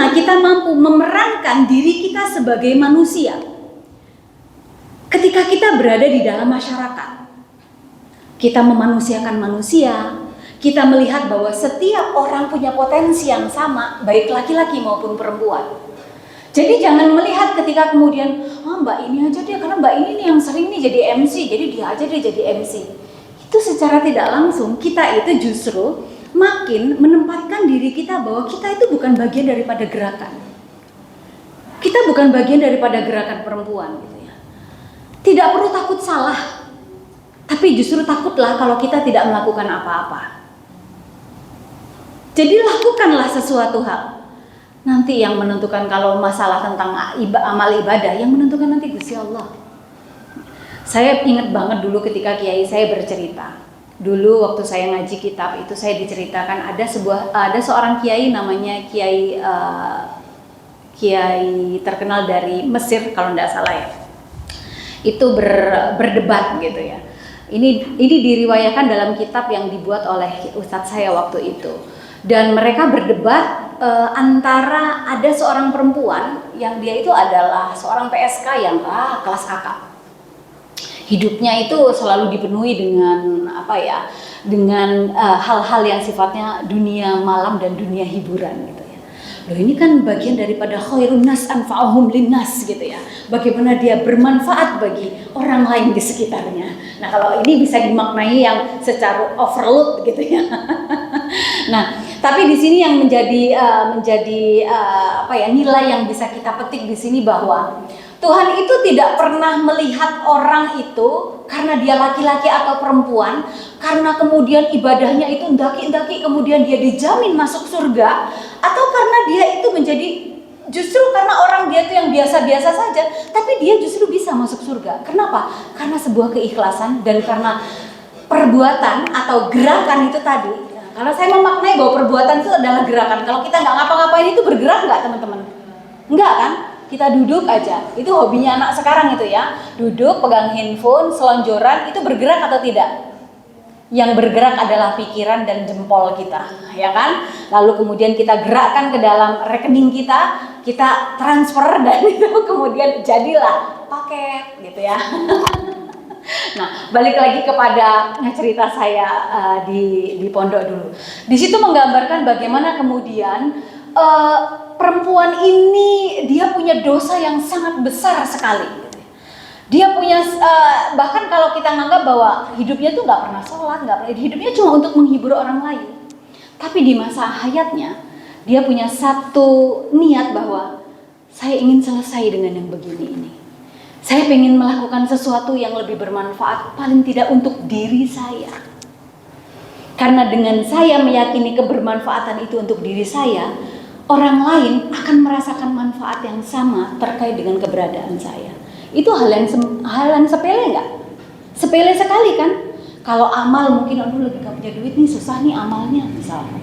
Bagaimana kita mampu memerankan diri kita sebagai manusia ketika kita berada di dalam masyarakat. Kita memanusiakan manusia, kita melihat bahwa setiap orang punya potensi yang sama, baik laki-laki maupun perempuan. Jadi jangan melihat ketika kemudian, mbak ini aja dia, karena mbak ini nih yang sering nih jadi MC, jadi dia aja dia jadi MC. Itu secara tidak langsung kita itu justru makin menempatkan diri kita bahwa kita itu bukan bagian daripada gerakan. Kita bukan bagian daripada gerakan perempuan gitu ya. Tidak perlu takut salah, tapi justru takutlah kalau kita tidak melakukan apa-apa. Jadi lakukanlah sesuatu hal. Nanti yang menentukan kalau masalah tentang amal ibadah, yang menentukan nanti Gusti Allah. Saya ingat banget dulu ketika kiai saya bercerita. Dulu waktu saya ngaji kitab itu saya diceritakan ada seorang kiai namanya kiai terkenal dari Mesir kalau tidak salah ya. Itu berdebat gitu ya. Ini diriwayatkan dalam kitab yang dibuat oleh ustadz saya waktu itu. Dan mereka berdebat antara ada seorang perempuan yang dia itu adalah seorang PSK yang kelas kakap. Hidupnya itu selalu dipenuhi dengan dengan hal-hal yang sifatnya dunia malam dan dunia hiburan gitu ya. Loh, ini kan bagian daripada khairun nas anfa'uhum linnas gitu ya. Bagaimana dia bermanfaat bagi orang lain di sekitarnya. Nah, kalau ini bisa dimaknai yang secara overload gitu ya. Nah, tapi di sini yang menjadi nilai yang bisa kita petik di sini bahwa Tuhan itu tidak pernah melihat orang itu karena dia laki-laki atau perempuan, karena kemudian ibadahnya itu ndaki-ndaki kemudian dia dijamin masuk surga, atau karena dia itu menjadi justru karena orang dia itu yang biasa-biasa saja, tapi dia justru bisa masuk surga. Kenapa? Karena sebuah keikhlasan dan karena perbuatan atau gerakan itu tadi. Nah, kalau saya memaknai bahwa perbuatan itu adalah gerakan. Kalau kita nggak ngapa-ngapain itu bergerak nggak teman-teman? Enggak kan? Kita duduk aja, itu hobinya anak sekarang itu ya. Duduk, pegang handphone, selonjoran, itu bergerak atau tidak? Yang bergerak adalah pikiran dan jempol kita, ya kan? Lalu kemudian kita gerakkan ke dalam rekening kita transfer dan itu kemudian jadilah paket gitu ya. Nah, balik lagi kepada cerita saya di pondok dulu. Di situ menggambarkan bagaimana kemudian perempuan ini dia punya dosa yang sangat besar sekali. Dia punya bahkan kalau kita menganggap bahwa hidupnya tuh nggak pernah sholat, hidupnya cuma untuk menghibur orang lain. Tapi di masa hayatnya dia punya satu niat bahwa saya ingin selesai dengan yang begini ini. Saya ingin melakukan sesuatu yang lebih bermanfaat, paling tidak untuk diri saya. Karena dengan saya meyakini kebermanfaatan itu untuk diri saya, orang lain akan merasakan manfaat yang sama terkait dengan keberadaan saya. Itu hal yang sepele nggak? Sepele sekali kan? Kalau amal mungkin lagi gak punya duit nih, susah nih amalnya misalnya.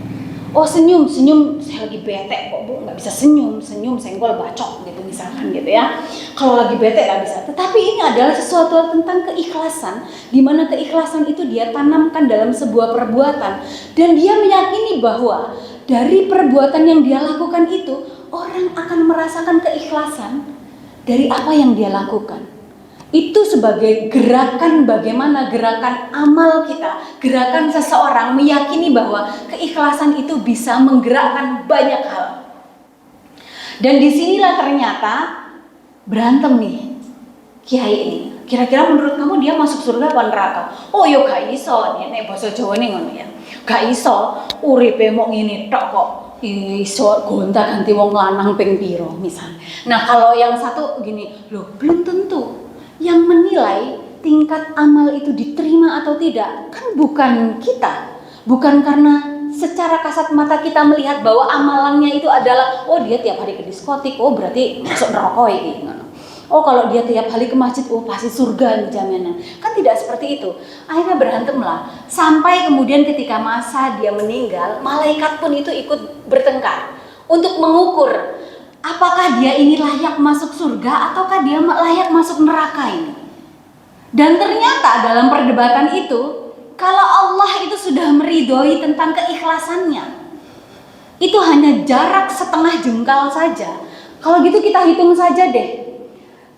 Oh senyum, saya lagi bete kok bu, nggak bisa senyum, senggol bacok gitu misalkan gitu ya. Kalau lagi bete nggak bisa. Tetapi ini adalah sesuatu tentang keikhlasan, di mana keikhlasan itu dia tanamkan dalam sebuah perbuatan dan dia meyakini bahwa dari perbuatan yang dia lakukan itu orang akan merasakan keikhlasan dari apa yang dia lakukan. Itu sebagai gerakan, bagaimana gerakan amal kita, gerakan seseorang meyakini bahwa keikhlasan itu bisa menggerakkan banyak hal. Dan disinilah ternyata berantem nih kiai ini. Kira-kira menurut kamu dia masuk surga apa neraka? Oh yo gak iso, nek basa Jawa ning ngono ya. Gak iso uripe mok ngene tok kok. Iso gonta-ganti wong lanang ping piro misalnya. Nah, kalau yang satu gini, loh belum tentu. Yang menilai tingkat amal itu diterima atau tidak kan bukan kita, bukan karena secara kasat mata kita melihat bahwa amalannya itu adalah oh dia tiap hari ke diskotik, oh berarti masuk neraka ini. Oh kalau dia tiap hari ke masjid, oh pasti surga nih jaminan. Kan tidak seperti itu. Akhirnya berantemlah sampai kemudian ketika masa dia meninggal, malaikat pun itu ikut bertengkar untuk mengukur apakah dia ini layak masuk surga ataukah dia layak masuk neraka ini. Dan ternyata dalam perdebatan itu, kalau Allah itu sudah meridhoi tentang keikhlasannya, Itu hanya jarak setengah jengkal saja. Kalau gitu kita hitung saja deh.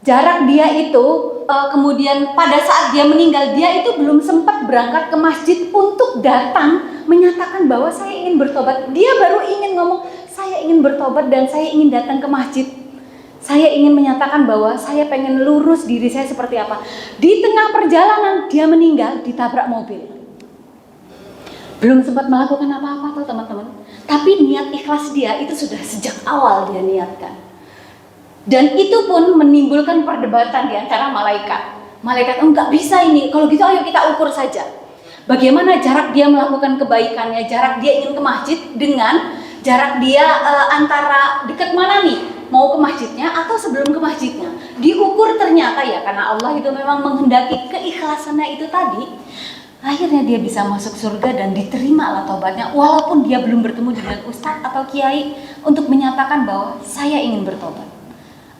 Jarak dia itu kemudian pada saat dia meninggal, dia itu belum sempat berangkat ke masjid untuk datang menyatakan bahwa saya ingin bertobat. Dia baru ingin ngomong, saya ingin bertobat dan saya ingin datang ke masjid. Saya ingin menyatakan bahwa saya pengen lurus diri saya seperti apa. Di tengah perjalanan dia meninggal ditabrak mobil. Belum sempat melakukan apa-apa tuh teman-teman. Tapi niat ikhlas dia itu sudah sejak awal dia niatkan. Dan itu pun menimbulkan perdebatan di antara malaikat. Malaikat, enggak bisa ini, kalau gitu ayo kita ukur saja. Bagaimana jarak dia melakukan kebaikannya, jarak dia ingin ke masjid dengan jarak dia antara dekat mana nih, mau ke masjidnya atau sebelum ke masjidnya. Diukur ternyata ya, karena Allah itu memang menghendaki keikhlasannya itu tadi. Akhirnya dia bisa masuk surga dan diterima lah taubatnya, walaupun dia belum bertemu dengan ustadz atau kiai untuk menyatakan bahwa saya ingin bertobat.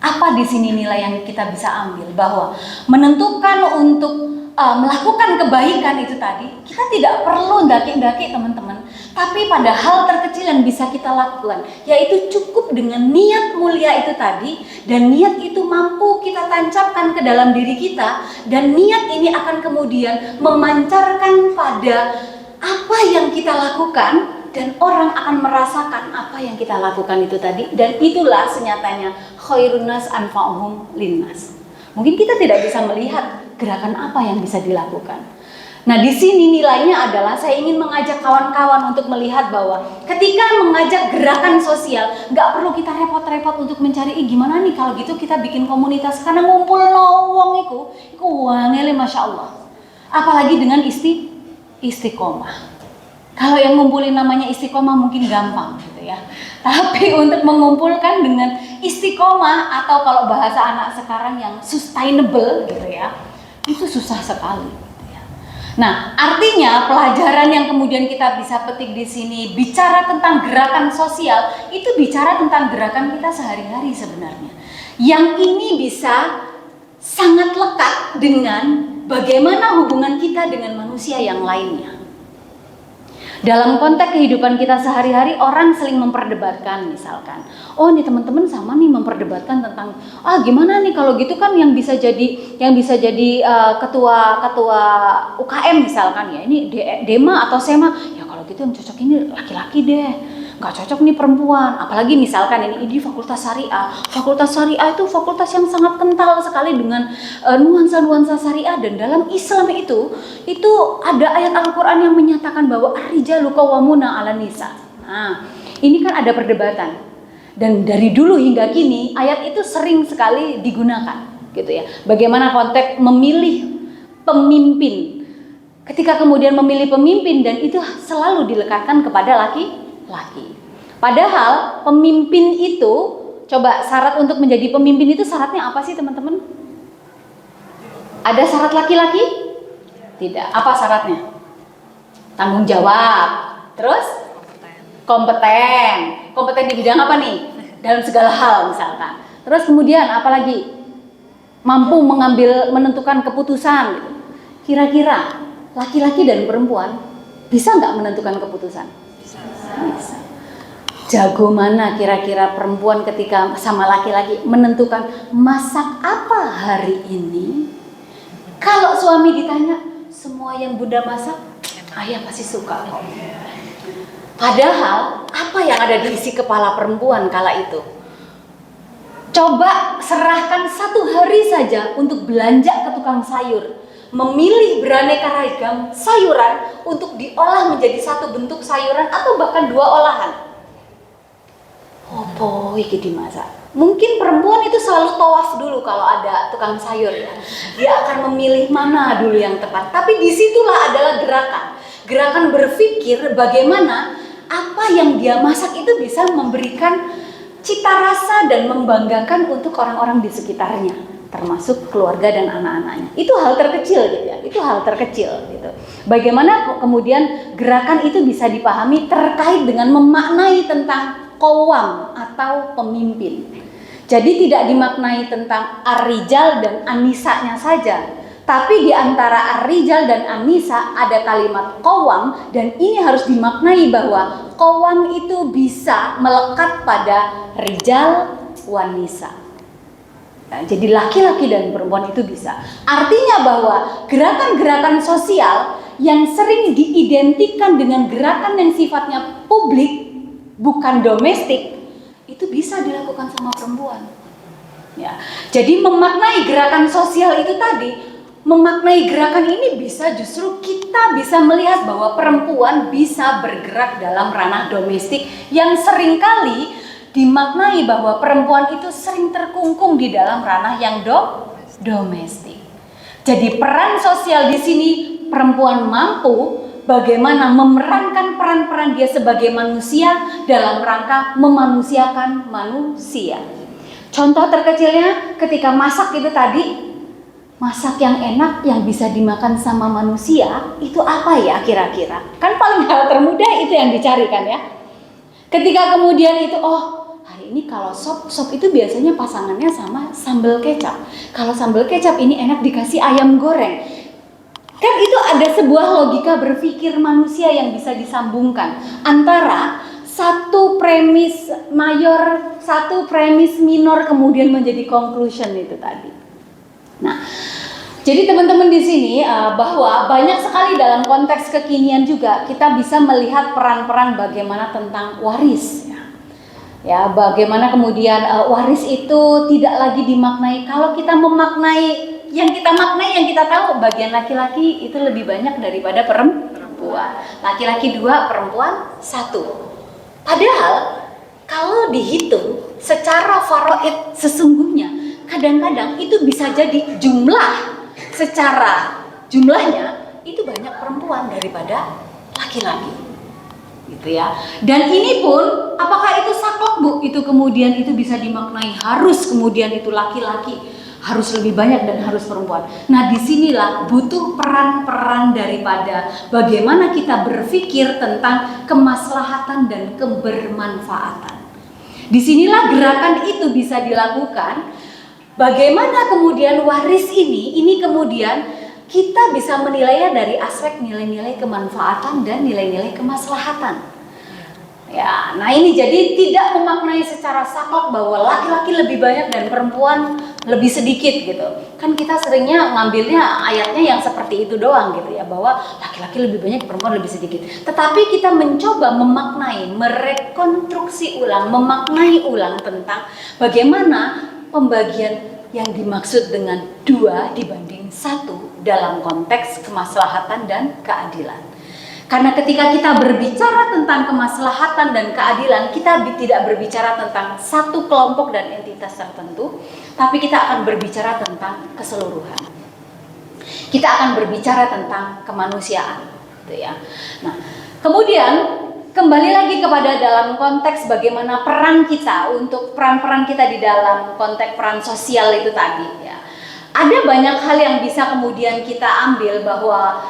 Apa di sini nilai yang kita bisa ambil? Bahwa menentukan untuk melakukan kebaikan itu tadi, kita tidak perlu daki-daki teman-teman. Tapi pada hal terkecil yang bisa kita lakukan, yaitu cukup dengan niat mulia itu tadi. Dan niat itu mampu kita tancapkan ke dalam diri kita. Dan niat ini akan kemudian memancarkan pada apa yang kita lakukan. Dan orang akan merasakan apa yang kita lakukan itu tadi. Dan itulah senyatanya khairun nas anfa'uhum linnas. Mungkin kita tidak bisa melihat gerakan apa yang bisa dilakukan. Nah, di sini nilainya adalah saya ingin mengajak kawan-kawan untuk melihat bahwa ketika mengajak gerakan sosial, nggak perlu kita repot-repot untuk mencari gimana nih kalau gitu kita bikin komunitas, karena ngumpul wong iku wangele Masya Allah. Apalagi dengan istiqomah. Kalau yang ngumpulin namanya istiqomah mungkin gampang gitu ya. Tapi untuk mengumpulkan dengan istiqomah atau kalau bahasa anak sekarang yang sustainable gitu ya, itu susah sekali. Gitu ya. Nah, artinya pelajaran yang kemudian kita bisa petik di sini bicara tentang gerakan sosial, itu bicara tentang gerakan kita sehari-hari sebenarnya. Yang ini bisa sangat lekat dengan bagaimana hubungan kita dengan manusia yang lainnya. Dalam konteks kehidupan kita sehari-hari, orang seling memperdebatkan misalkan, oh nih teman-teman sama nih memperdebatkan tentang gimana nih kalau gitu kan yang bisa jadi ketua UKM misalkan ya, ini Dema atau Sema, ya kalau gitu yang cocok ini laki-laki deh, nggak cocok nih perempuan. Apalagi misalkan ini fakultas syariah. Fakultas syariah itu fakultas yang sangat kental sekali dengan nuansa-nuansa syariah, dan dalam Islam itu ada ayat Al-Quran yang menyatakan bahwa ar-rijalu qawwamuna 'alan nisa. Nah, ini kan ada perdebatan. Dan dari dulu hingga kini ayat itu sering sekali digunakan, gitu ya. Bagaimana konteks memilih pemimpin. Ketika kemudian memilih pemimpin, dan itu selalu dilekatkan kepada laki-laki. Padahal pemimpin itu, coba syarat untuk menjadi pemimpin itu syaratnya apa sih teman-teman? Ada syarat laki-laki? Tidak. Apa syaratnya? Tanggung jawab. Terus? Kompeten. Kompeten di bidang apa nih? Dalam segala hal misalkan. Terus kemudian apa lagi? Mampu menentukan keputusan. Kira-kira laki-laki dan perempuan bisa nggak menentukan keputusan? Bisa. Jago mana kira-kira perempuan ketika sama laki-laki menentukan masak apa hari ini? Kalau suami ditanya, semua yang bunda masak, ayah pasti suka kok. Padahal apa yang ada di isi kepala perempuan kala itu? Coba serahkan 1 hari saja untuk belanja ke tukang sayur, memilih beraneka ragam sayuran untuk diolah menjadi 1 bentuk sayuran atau bahkan 2 olahan. Opo iki dimasak. Mungkin perempuan itu selalu tawaf dulu kalau ada tukang sayur ya. Dia akan memilih mana dulu yang tepat. Tapi disitulah adalah gerakan berpikir bagaimana apa yang dia masak itu bisa memberikan cita rasa dan membanggakan untuk orang-orang di sekitarnya, termasuk keluarga dan anak-anaknya. Itu hal terkecil gitu ya. Itu hal terkecil gitu. Bagaimana kemudian gerakan itu bisa dipahami terkait dengan memaknai tentang qawwam atau pemimpin. Jadi tidak dimaknai tentang ar-rijal dan an-nisanya saja, Tapi di antara Ar-Rijal dan An-Nisa ada kalimat qawwam, dan ini harus dimaknai bahwa qawwam itu bisa melekat pada rijal wan nisa. Nah, jadi laki-laki dan perempuan itu bisa. Artinya bahwa gerakan-gerakan sosial yang sering diidentikan dengan gerakan yang sifatnya publik, bukan domestik, itu bisa dilakukan sama perempuan. Ya, jadi memaknai gerakan sosial itu tadi, memaknai gerakan ini bisa justru kita bisa melihat bahwa perempuan bisa bergerak dalam ranah domestik yang seringkali dimaknai bahwa perempuan itu sering terkungkung di dalam ranah yang domestik. Jadi peran sosial di sini perempuan mampu bagaimana memerankan peran-peran dia sebagai manusia dalam rangka memanusiakan manusia. Contoh terkecilnya ketika masak itu tadi, masak yang enak yang bisa dimakan sama manusia itu apa ya kira-kira? Kan paling hal termudah itu yang dicari kan ya. Ketika kemudian itu, oh hari ini kalau sop itu biasanya pasangannya sama sambal kecap. Kalau sambal kecap ini enak dikasih ayam goreng. Kan itu ada sebuah logika berpikir manusia yang bisa disambungkan antara satu premis mayor, satu premis minor kemudian menjadi conclusion itu tadi. Nah, jadi teman-teman di sini bahwa banyak sekali dalam konteks kekinian juga kita bisa melihat peran-peran bagaimana tentang waris. Ya, bagaimana kemudian waris itu tidak lagi dimaknai. Kalau kita memaknai yang kita tahu bagian laki-laki itu lebih banyak daripada perempuan. Laki-laki 2, perempuan 1. Padahal kalau dihitung secara faraid sesungguhnya kadang-kadang itu bisa jadi secara jumlahnya itu banyak perempuan daripada laki-laki, gitu ya. Dan ini pun apakah itu saklek Bu? Itu kemudian itu bisa dimaknai harus kemudian itu laki-laki harus lebih banyak dan harus perempuan. Nah disinilah butuh peran-peran daripada bagaimana kita berpikir tentang kemaslahatan dan kebermanfaatan. Disinilah gerakan itu bisa dilakukan. Bagaimana kemudian waris ini kemudian kita bisa menilainya dari aspek nilai-nilai kemanfaatan dan nilai-nilai kemaslahatan. Ya, nah ini jadi tidak memaknai secara saklek bahwa laki-laki lebih banyak dan perempuan lebih sedikit gitu. Kan kita seringnya ngambilnya ayatnya yang seperti itu doang gitu ya, bahwa laki-laki lebih banyak, perempuan lebih sedikit. Tetapi kita mencoba memaknai, merekonstruksi ulang, memaknai ulang tentang bagaimana pembagian yang dimaksud dengan 2 dibanding 1 dalam konteks kemaslahatan dan keadilan. Karena ketika kita berbicara tentang kemaslahatan dan keadilan, kita tidak berbicara tentang satu kelompok dan entitas tertentu, tapi kita akan berbicara tentang keseluruhan. Kita akan berbicara tentang kemanusiaan, gitu ya. Nah, kemudian kembali lagi kepada dalam konteks bagaimana peran kita untuk peran-peran kita di dalam konteks peran sosial itu tadi ya. Ada banyak hal yang bisa kemudian kita ambil bahwa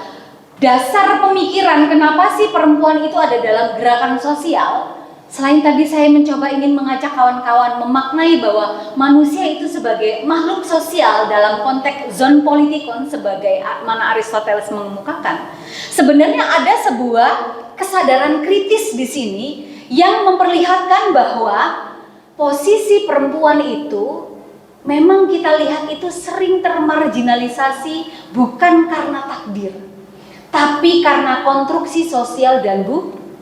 dasar pemikiran kenapa sih perempuan itu ada dalam gerakan sosial. Selain tadi saya mencoba ingin mengajak kawan-kawan memaknai bahwa manusia itu sebagai makhluk sosial dalam konteks zon politikon sebagai mana Aristoteles mengemukakan. Sebenarnya ada sebuah kesadaran kritis di sini yang memperlihatkan bahwa posisi perempuan itu memang kita lihat itu sering termarginalisasi bukan karena takdir, tapi karena konstruksi sosial dan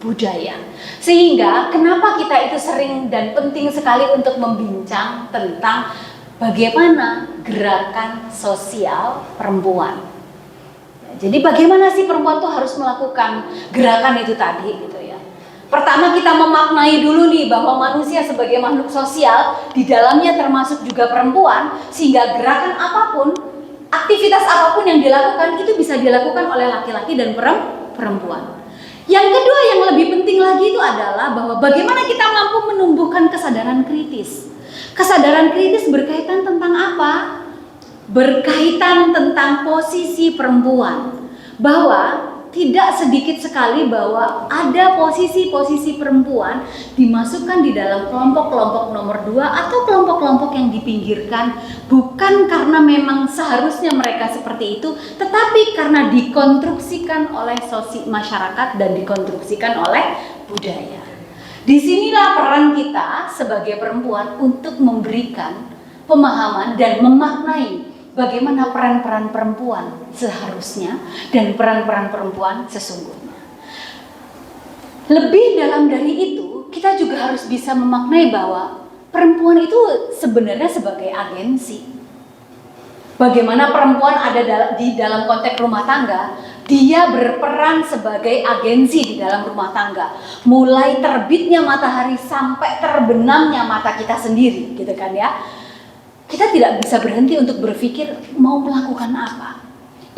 budaya. Sehingga kenapa kita itu sering dan penting sekali untuk membincang tentang bagaimana gerakan sosial perempuan. Jadi bagaimana sih perempuan tuh harus melakukan gerakan itu tadi gitu ya. Pertama kita memaknai dulu nih bahwa manusia sebagai makhluk sosial di dalamnya termasuk juga perempuan, sehingga gerakan apapun, aktivitas apapun yang dilakukan itu bisa dilakukan oleh laki-laki dan perempuan. Yang kedua yang lebih penting lagi itu adalah bahwa bagaimana kita mampu menumbuhkan kesadaran kritis. Kesadaran kritis berkaitan tentang apa? Berkaitan tentang posisi perempuan. Bahwa tidak sedikit sekali bahwa ada posisi-posisi perempuan dimasukkan di dalam kelompok-kelompok nomor 2 atau kelompok-kelompok yang dipinggirkan, bukan karena memang seharusnya mereka seperti itu, tetapi karena dikonstruksikan oleh masyarakat dan dikonstruksikan oleh budaya. Disinilah peran kita sebagai perempuan untuk memberikan pemahaman dan memaknai bagaimana peran-peran perempuan seharusnya dan peran-peran perempuan sesungguhnya. Lebih dalam dari itu, kita juga harus bisa memaknai bahwa perempuan itu sebenarnya sebagai agensi. Bagaimana perempuan ada di dalam konteks rumah tangga, dia berperan sebagai agensi di dalam rumah tangga. Mulai terbitnya matahari sampai terbenamnya mata kita sendiri, gitu kan ya. Kita tidak bisa berhenti untuk berpikir mau melakukan apa.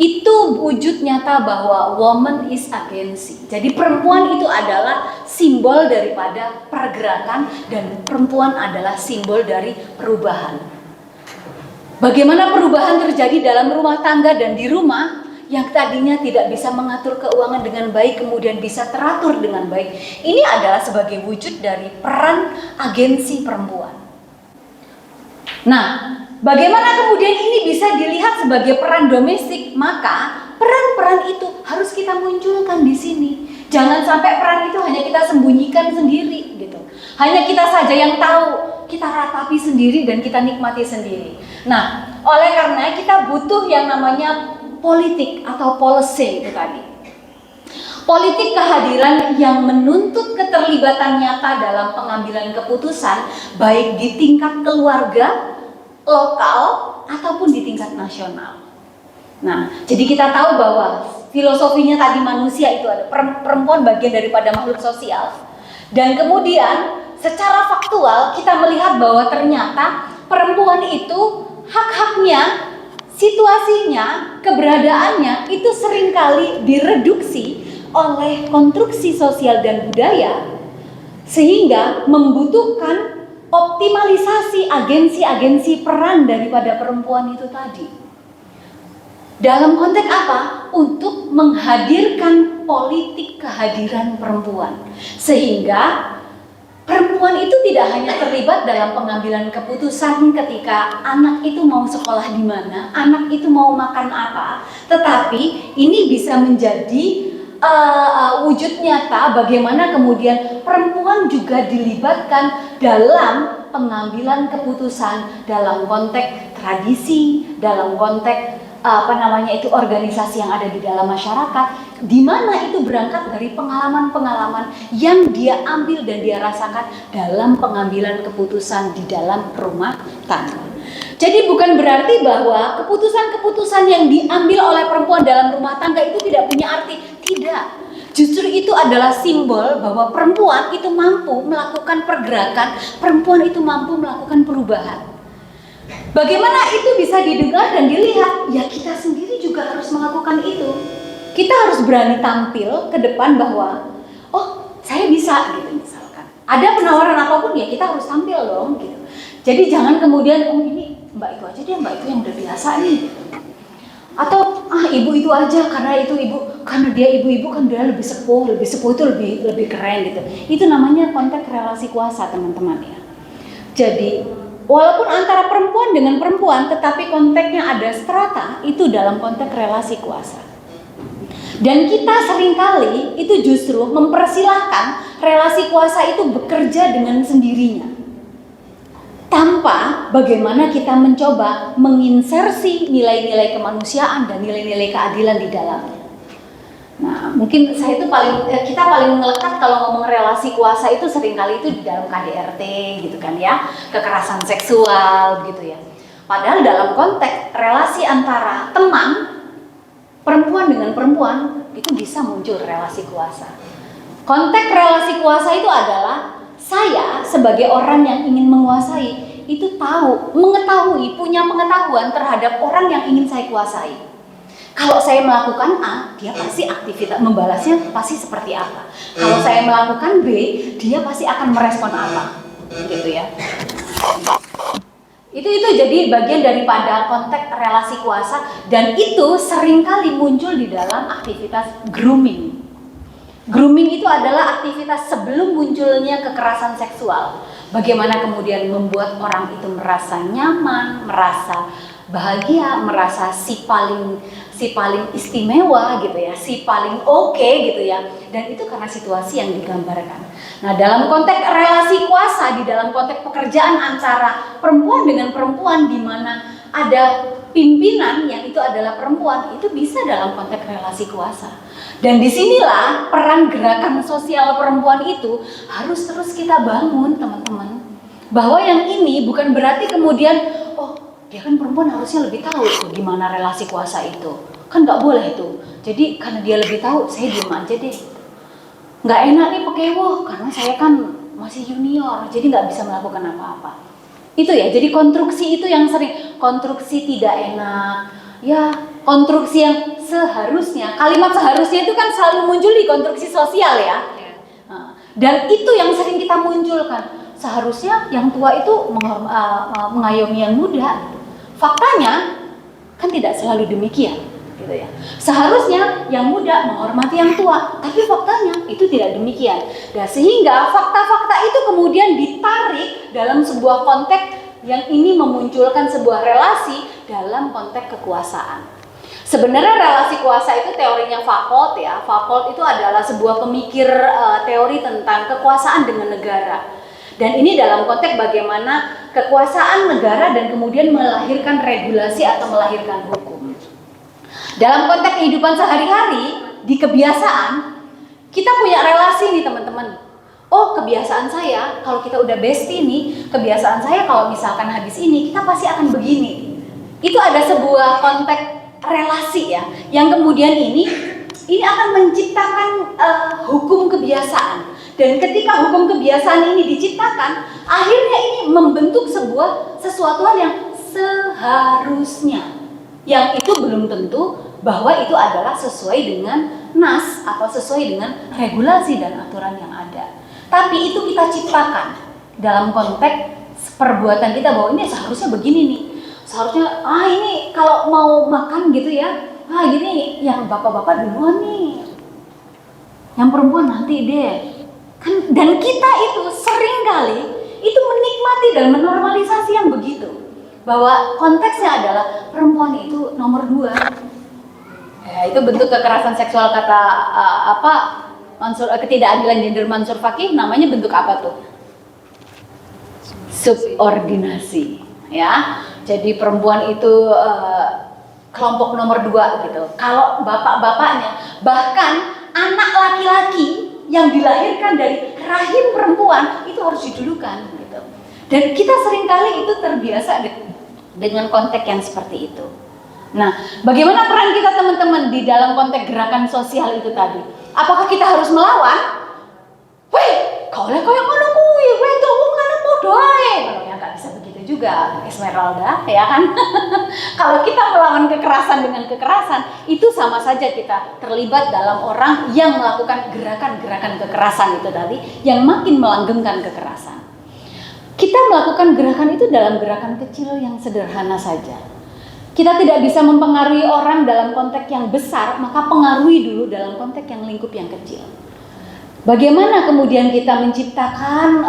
Itu wujud nyata bahwa woman is agency. Jadi perempuan itu adalah simbol daripada pergerakan dan perempuan adalah simbol dari perubahan. Bagaimana perubahan terjadi dalam rumah tangga dan di rumah yang tadinya tidak bisa mengatur keuangan dengan baik kemudian bisa teratur dengan baik. Ini adalah sebagai wujud dari peran agensi perempuan. Nah, bagaimana kemudian ini bisa dilihat sebagai peran domestik? Maka peran-peran itu harus kita munculkan di sini. Jangan sampai peran itu hanya kita sembunyikan sendiri gitu. Hanya kita saja yang tahu, kita ratapi sendiri dan kita nikmati sendiri. Nah, oleh karena kita butuh yang namanya politik atau policy itu tadi. Politik kehadiran yang menuntut keterlibatan nyata dalam pengambilan keputusan baik di tingkat keluarga, lokal, ataupun di tingkat nasional. Nah, jadi kita tahu bahwa filosofinya tadi manusia itu ada perempuan bagian daripada makhluk sosial. Dan kemudian secara faktual kita melihat bahwa ternyata perempuan itu hak-haknya, situasinya, keberadaannya itu seringkali direduksi oleh konstruksi sosial dan budaya sehingga membutuhkan optimalisasi agensi-agensi peran daripada perempuan itu tadi. Dalam konteks apa? Untuk menghadirkan politik kehadiran perempuan. Sehingga perempuan itu tidak hanya terlibat dalam pengambilan keputusan ketika anak itu mau sekolah di mana, anak itu mau makan apa, tetapi ini bisa menjadi wujud nyata bagaimana kemudian perempuan juga dilibatkan dalam pengambilan keputusan dalam konteks tradisi, dalam konteks organisasi yang ada di dalam masyarakat, di mana itu berangkat dari pengalaman-pengalaman yang dia ambil dan dia rasakan dalam pengambilan keputusan di dalam rumah tangga. Jadi bukan berarti bahwa keputusan-keputusan yang diambil oleh perempuan dalam rumah tangga itu tidak punya arti. Tidak. Justru itu adalah simbol bahwa perempuan itu mampu melakukan pergerakan, perempuan itu mampu melakukan perubahan. Bagaimana itu bisa didengar dan dilihat? Ya kita sendiri juga harus melakukan itu. Kita harus berani tampil ke depan bahwa, oh saya bisa gitu misalkan. Ada penawaran apapun ya kita harus tampil dong gitu. Jadi jangan kemudian, oh ini mbak itu aja deh, mbak itu yang udah biasa nih. Atau ibu itu aja karena itu ibu, karena dia ibu-ibu kan dia lebih sepuh itu lebih keren gitu. Itu namanya konteks relasi kuasa teman-teman ya. Jadi walaupun antara perempuan dengan perempuan, tetapi konteksnya ada strata itu dalam konteks relasi kuasa. Dan kita seringkali itu justru mempersilahkan relasi kuasa itu bekerja dengan sendirinya. Tanpa bagaimana kita mencoba menginsersi nilai-nilai kemanusiaan dan nilai-nilai keadilan di dalamnya. Nah, mungkin kita paling melekat kalau ngomong relasi kuasa itu seringkali itu di dalam KDRT gitu kan ya, kekerasan seksual gitu ya. Padahal dalam konteks relasi antara teman perempuan dengan perempuan itu bisa muncul relasi kuasa. Konteks relasi kuasa itu adalah saya sebagai orang yang ingin menguasai itu punya pengetahuan terhadap orang yang ingin saya kuasai. Kalau saya melakukan A, dia pasti aktivitas membalasnya pasti seperti apa. Kalau saya melakukan B, dia pasti akan merespon apa, gitu ya. Itu jadi bagian daripada konteks relasi kuasa, dan itu seringkali muncul di dalam aktivitas grooming. Grooming itu adalah aktivitas sebelum munculnya kekerasan seksual. Bagaimana kemudian membuat orang itu merasa nyaman, merasa bahagia, merasa si paling istimewa gitu ya, si paling oke gitu ya. Dan itu karena situasi yang digambarkan. Nah, dalam konteks relasi kuasa, di dalam konteks pekerjaan antara perempuan dengan perempuan, di mana ada pimpinan yang itu adalah perempuan, itu bisa dalam konteks relasi kuasa. Dan disinilah peran gerakan sosial perempuan itu harus terus kita bangun, teman-teman. Bahwa yang ini bukan berarti kemudian, oh dia kan perempuan harusnya lebih tahu tuh gimana relasi kuasa itu. Kan nggak boleh tuh. Jadi karena dia lebih tahu, saya diem aja deh. Nggak enak nih pekewo, karena saya kan masih junior, jadi nggak bisa melakukan apa-apa. Itu ya, jadi konstruksi itu yang sering, konstruksi tidak enak, ya konstruksi yang seharusnya, kalimat seharusnya itu kan selalu muncul di konstruksi sosial ya. Dan itu yang sering kita munculkan, seharusnya yang tua itu mengayomi yang muda. Faktanya kan tidak selalu demikian. Gitu ya. Seharusnya yang muda menghormati yang tua, tapi faktanya itu tidak demikian. Dan sehingga fakta-fakta itu kemudian ditarik dalam sebuah konteks yang ini memunculkan sebuah relasi dalam konteks kekuasaan. Sebenarnya relasi kuasa itu teorinya Foucault ya. Foucault itu adalah sebuah pemikir teori tentang kekuasaan dengan negara. Dan ini dalam konteks bagaimana kekuasaan negara dan kemudian melahirkan regulasi atau melahirkan hukum. Dalam konteks kehidupan sehari-hari, di kebiasaan, kita punya relasi nih teman-teman. Oh, kebiasaan saya, kalau kita udah bestie nih, kebiasaan saya kalau misalkan habis ini, kita pasti akan begini. Itu ada sebuah konteks relasi ya, yang kemudian ini akan menciptakan hukum kebiasaan. Dan ketika hukum kebiasaan ini diciptakan, akhirnya ini membentuk sesuatu hal yang seharusnya. Yang itu belum tentu bahwa itu adalah sesuai dengan nas atau sesuai dengan regulasi dan aturan yang ada. Tapi itu kita ciptakan dalam konteks perbuatan kita bahwa ini seharusnya begini nih. Seharusnya ini kalau mau makan gitu ya, gini yang bapak-bapak duluan nih. Yang perempuan nanti deh. Kan, dan kita itu seringkali itu menikmati dan menormalisasi yang begitu. Bahwa konteksnya adalah perempuan itu nomor 2. Ya, itu bentuk kekerasan seksual kata ketidakadilan gender Mansur Fakih, namanya bentuk apa tuh? Subordinasi, ya. Jadi perempuan itu kelompok nomor 2 gitu. Kalau bapak-bapaknya, bahkan anak laki-laki yang dilahirkan dari rahim perempuan itu harus didulukan gitu. Dan kita seringkali itu terbiasa dengan konteks yang seperti itu. Nah, bagaimana peran kita teman-teman di dalam konteks gerakan sosial itu tadi? Apakah kita harus melawan? Weh, kau yang ngono kuwi, weh tuh wong lanang padha ae. Ya enggak bisa begitu juga, Esmeralda, ya kan? Kalau kita melawan kekerasan dengan kekerasan, itu sama saja kita terlibat dalam orang yang melakukan gerakan-gerakan kekerasan itu tadi, yang makin melanggengkan kekerasan. Kita melakukan gerakan itu dalam gerakan kecil yang sederhana saja. Kita tidak bisa mempengaruhi orang dalam konteks yang besar, maka pengaruhi dulu dalam konteks yang lingkup yang kecil. Bagaimana kemudian kita menciptakan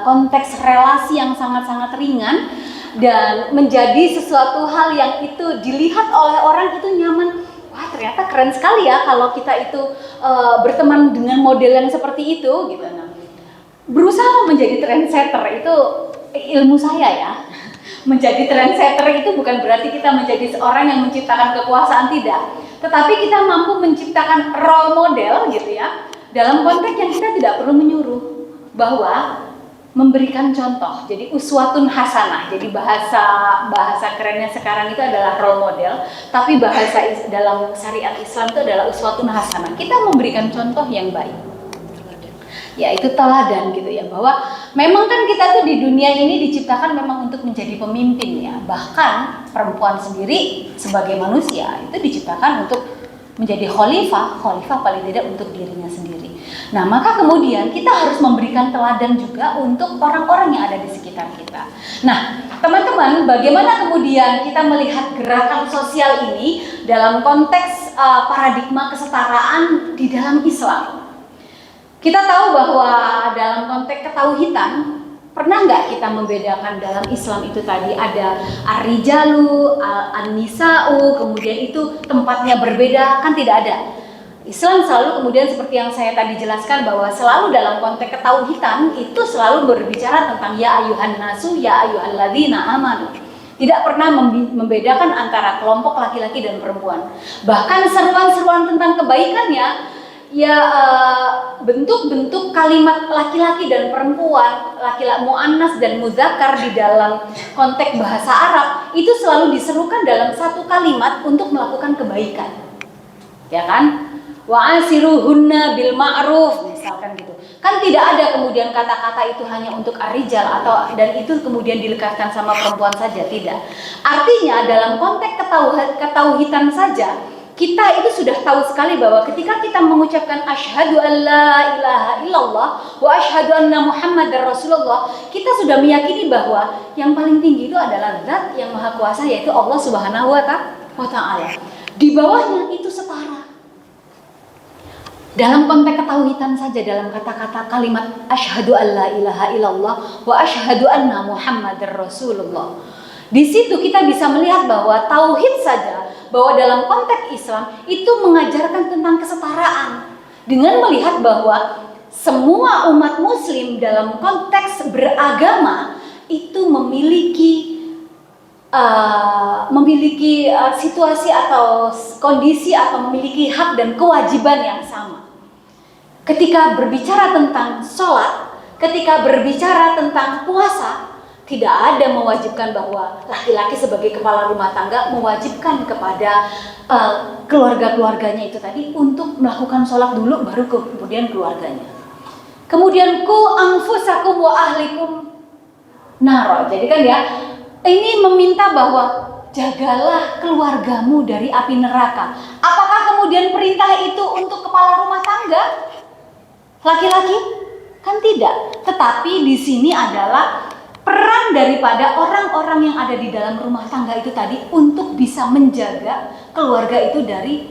konteks relasi yang sangat-sangat ringan dan menjadi sesuatu hal yang itu dilihat oleh orang itu nyaman. Wah, ternyata keren sekali ya kalau kita itu berteman dengan model yang seperti itu gitu. Nah, berusaha menjadi trendsetter itu ilmu saya ya. Menjadi trendsetter itu bukan berarti kita menjadi seorang yang menciptakan kekuasaan, tidak. Tetapi kita mampu menciptakan role model gitu ya. Dalam konteks yang kita tidak perlu menyuruh, bahwa memberikan contoh. Jadi uswatun hasanah. Jadi bahasa kerennya sekarang itu adalah role model, tapi bahasa dalam syariat Islam itu adalah uswatun hasanah. Kita memberikan contoh yang baik. Ya, itu teladan gitu ya, bahwa memang kan kita tuh di dunia ini diciptakan memang untuk menjadi pemimpin ya. Bahkan perempuan sendiri sebagai manusia itu diciptakan untuk menjadi khalifah paling tidak untuk dirinya sendiri. Nah, maka kemudian kita harus memberikan teladan juga untuk orang-orang yang ada di sekitar kita. Nah, teman-teman, bagaimana kemudian kita melihat gerakan sosial ini dalam konteks paradigma kesetaraan di dalam Islam? Kita tahu bahwa dalam konteks ketauhidan, pernah nggak kita membedakan dalam Islam itu tadi ada ar-rijalu, an-nisa'u, kemudian itu tempatnya berbeda, kan tidak ada. Islam selalu kemudian seperti yang saya tadi jelaskan bahwa selalu dalam konteks ketauhidan itu selalu berbicara tentang ya ayyuhan nasu, ya ayyuhalladzina amanu. Tidak pernah membedakan antara kelompok laki-laki dan perempuan. Bahkan seruan-seruan tentang kebaikannya ya bentuk-bentuk kalimat laki-laki dan perempuan, laki-laki muannas dan muzakkar di dalam konteks bahasa Arab itu selalu diserukan dalam satu kalimat untuk melakukan kebaikan. Ya kan? Wa asiruhunna bil ma'ruf, misalkan gitu. Kan tidak ada kemudian kata-kata itu hanya untuk ar-rijal atau dan itu kemudian dilekatkan sama perempuan saja, tidak. Artinya dalam konteks ketauhidan saja kita itu sudah tahu sekali bahwa ketika kita mengucapkan asyhadu an la ilaha illallah wa asyhadu anna muhammadar rasulullah, kita sudah meyakini bahwa yang paling tinggi itu adalah zat yang maha kuasa, yaitu Allah Subhanahu wa ta'ala. Di bawahnya itu setara. Dalam konteks ketauhidan saja, dalam kata-kata kalimat asyhadu an la ilaha illallah wa asyhadu anna muhammadar rasulullah, di situ kita bisa melihat bahwa tauhid saja, bahwa dalam konteks Islam itu mengajarkan tentang kesetaraan dengan melihat bahwa semua umat muslim dalam konteks beragama itu memiliki situasi atau kondisi atau memiliki hak dan kewajiban yang sama. Ketika berbicara tentang sholat, ketika berbicara tentang puasa, tidak ada mewajibkan bahwa laki-laki sebagai kepala rumah tangga mewajibkan kepada keluarga-keluarganya itu tadi untuk melakukan sholat dulu baru kemudian keluarganya. Kemudian ku anfusakum wa ahlikum naro. Jadi kan ya, ini meminta bahwa jagalah keluargamu dari api neraka. Apakah kemudian perintah itu untuk kepala rumah tangga? Laki-laki? Kan tidak. Tetapi di sini adalah peran daripada orang-orang yang ada di dalam rumah tangga itu tadi untuk bisa menjaga keluarga itu dari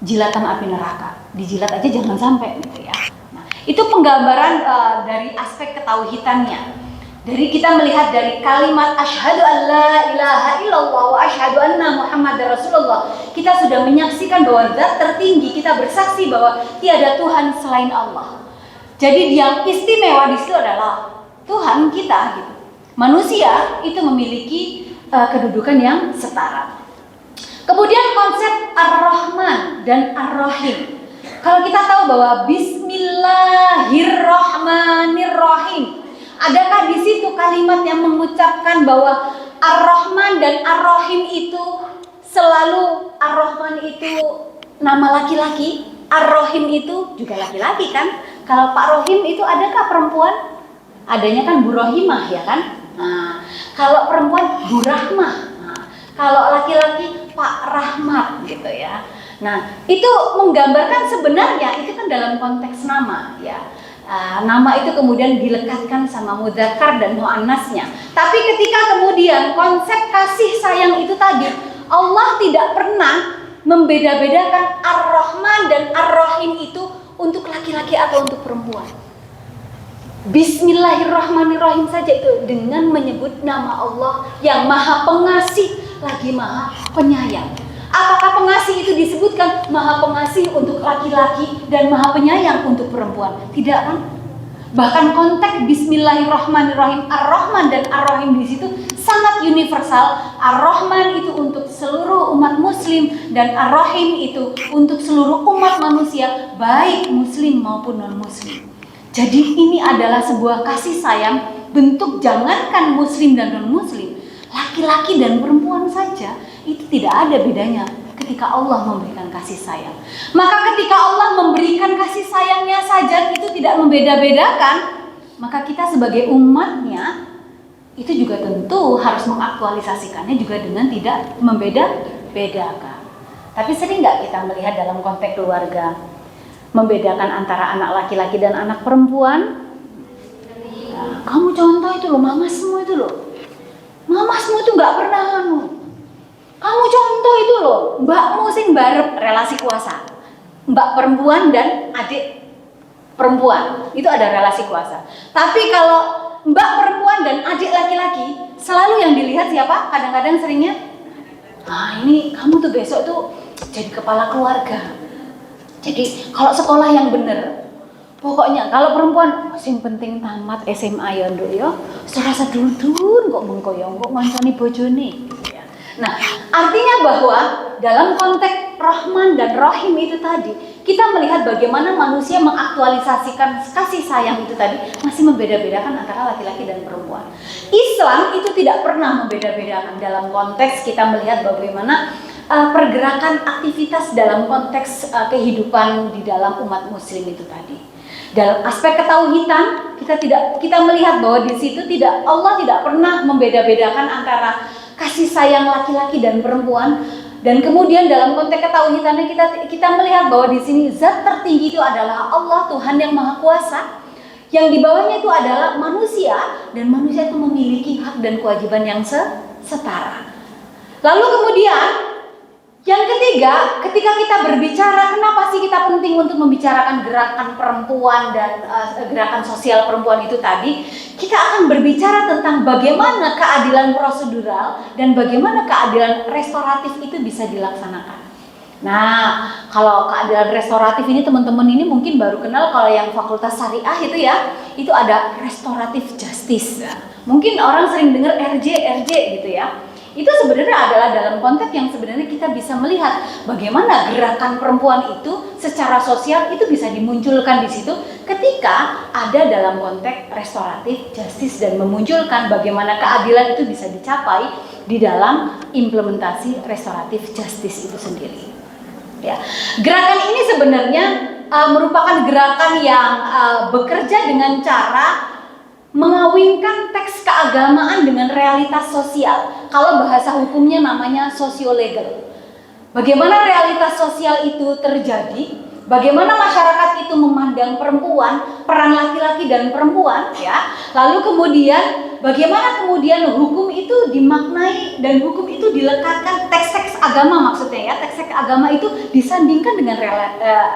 jilatan api neraka. Dijilat aja jangan sampai gitu ya. Nah, itu penggambaran dari aspek ketauhidannya. Dari kita melihat dari kalimat asyhadu an la ilaha illallah wa asyhadu anna muhammadar rasulullah, kita sudah menyaksikan bahwa zat tertinggi, kita bersaksi bahwa tiada Tuhan selain Allah. Jadi yang istimewa di situ adalah Tuhan kita gitu. Manusia itu memiliki kedudukan yang setara. Kemudian konsep Ar-Rahman dan Ar-Rahim. Kalau kita tahu bahwa Bismillahirrahmanirrahim, adakah di situ kalimat yang mengucapkan bahwa Ar-Rahman dan Ar-Rahim itu selalu Ar-Rahman itu nama laki-laki, Ar-Rahim itu juga laki-laki kan? Kalau Pak Rohim itu adakah perempuan? Adanya kan Bu Rohimah ya kan? Nah, kalau perempuan Bu Rahmah. Nah, kalau laki-laki Pak Rahmat gitu ya. Nah, itu menggambarkan sebenarnya itu kan dalam konteks nama ya. Nama itu kemudian dilekatkan sama mudzakkar dan muannasnya. Tapi ketika kemudian konsep kasih sayang itu tadi, Allah tidak pernah membeda-bedakan Ar-Rahman dan Ar-Rahim itu untuk laki-laki atau untuk perempuan. Bismillahirrahmanirrahim saja itu dengan menyebut nama Allah yang maha pengasih lagi maha penyayang. Apakah pengasih itu disebutkan maha pengasih untuk laki-laki dan maha penyayang untuk perempuan? Tidak kan? Bahkan konteks Bismillahirrahmanirrahim, Ar-Rahman dan Ar-Rahim di situ sangat universal. Ar-Rahman itu untuk seluruh umat muslim dan Ar-Rahim itu untuk seluruh umat manusia, baik muslim maupun non-muslim. Jadi ini adalah sebuah kasih sayang bentuk jangankan muslim dan non-muslim, laki-laki dan perempuan saja itu tidak ada bedanya ketika Allah memberikan kasih sayang. Maka ketika Allah memberikan kasih sayangnya saja itu tidak membeda-bedakan, maka kita sebagai umatnya itu juga tentu harus mengaktualisasikannya juga dengan tidak membeda-bedakan. Tapi sering nggak kita melihat dalam konteks keluarga, membedakan antara anak laki-laki dan anak perempuan. Nah, kamu contoh itu loh, mamasmu itu loh. Mamasmu itu nggak pernah anu. Kamu contoh itu loh, mbakmu sing barep relasi kuasa. Mbak perempuan dan adik perempuan itu ada relasi kuasa. Tapi kalau mbak perempuan dan adik laki-laki, selalu yang dilihat siapa? Kadang-kadang seringnya, ini kamu tuh besok tuh jadi kepala keluarga. Jadi kalau sekolah yang bener, pokoknya kalau perempuan sing penting tamat SMA ya nduk ya, serasa dulun kok mengkoyong kok ngonconi bojone. Nah, artinya bahwa dalam konteks Rahman dan Rahim itu tadi, kita melihat bagaimana manusia mengaktualisasikan kasih sayang itu tadi masih membeda-bedakan antara laki-laki dan perempuan. Islam itu tidak pernah membeda-bedakan dalam konteks kita melihat bagaimana pergerakan aktivitas dalam konteks kehidupan di dalam umat muslim itu tadi. Dalam aspek ketauhidan kita melihat bahwa di situ Allah tidak pernah membeda-bedakan antara kasih sayang laki-laki dan perempuan. Dan kemudian dalam konteks ketauhidannya kita melihat bahwa di sini zat tertinggi itu adalah Allah, Tuhan yang Maha Kuasa. Yang di bawahnya itu adalah manusia, dan manusia itu memiliki hak dan kewajiban yang setara. Lalu kemudian yang ketiga, ketika kita berbicara, kenapa sih kita penting untuk membicarakan gerakan perempuan dan gerakan sosial perempuan itu tadi? Kita akan berbicara tentang bagaimana keadilan prosedural dan bagaimana keadilan restoratif itu bisa dilaksanakan. Nah, kalau keadilan restoratif ini teman-teman ini mungkin baru kenal kalau yang Fakultas Syariah itu ya, itu ada restoratif justice. Mungkin orang sering dengar RJ gitu ya. Itu sebenarnya adalah dalam konteks yang sebenarnya kita bisa melihat bagaimana gerakan perempuan itu secara sosial itu bisa dimunculkan di situ ketika ada dalam konteks restoratif justice dan memunculkan bagaimana keadilan itu bisa dicapai di dalam implementasi restoratif justice itu sendiri. Ya, gerakan ini sebenarnya merupakan gerakan yang bekerja dengan cara mengawinkan teks keagamaan dengan realitas sosial. Kalau bahasa hukumnya namanya sosiolegal. Bagaimana realitas sosial itu terjadi? Bagaimana masyarakat itu memandang perempuan, peran laki-laki dan perempuan, ya. Lalu kemudian bagaimana kemudian hukum itu dimaknai dan hukum itu dilekatkan teks-teks agama maksudnya ya, teks-teks agama itu disandingkan dengan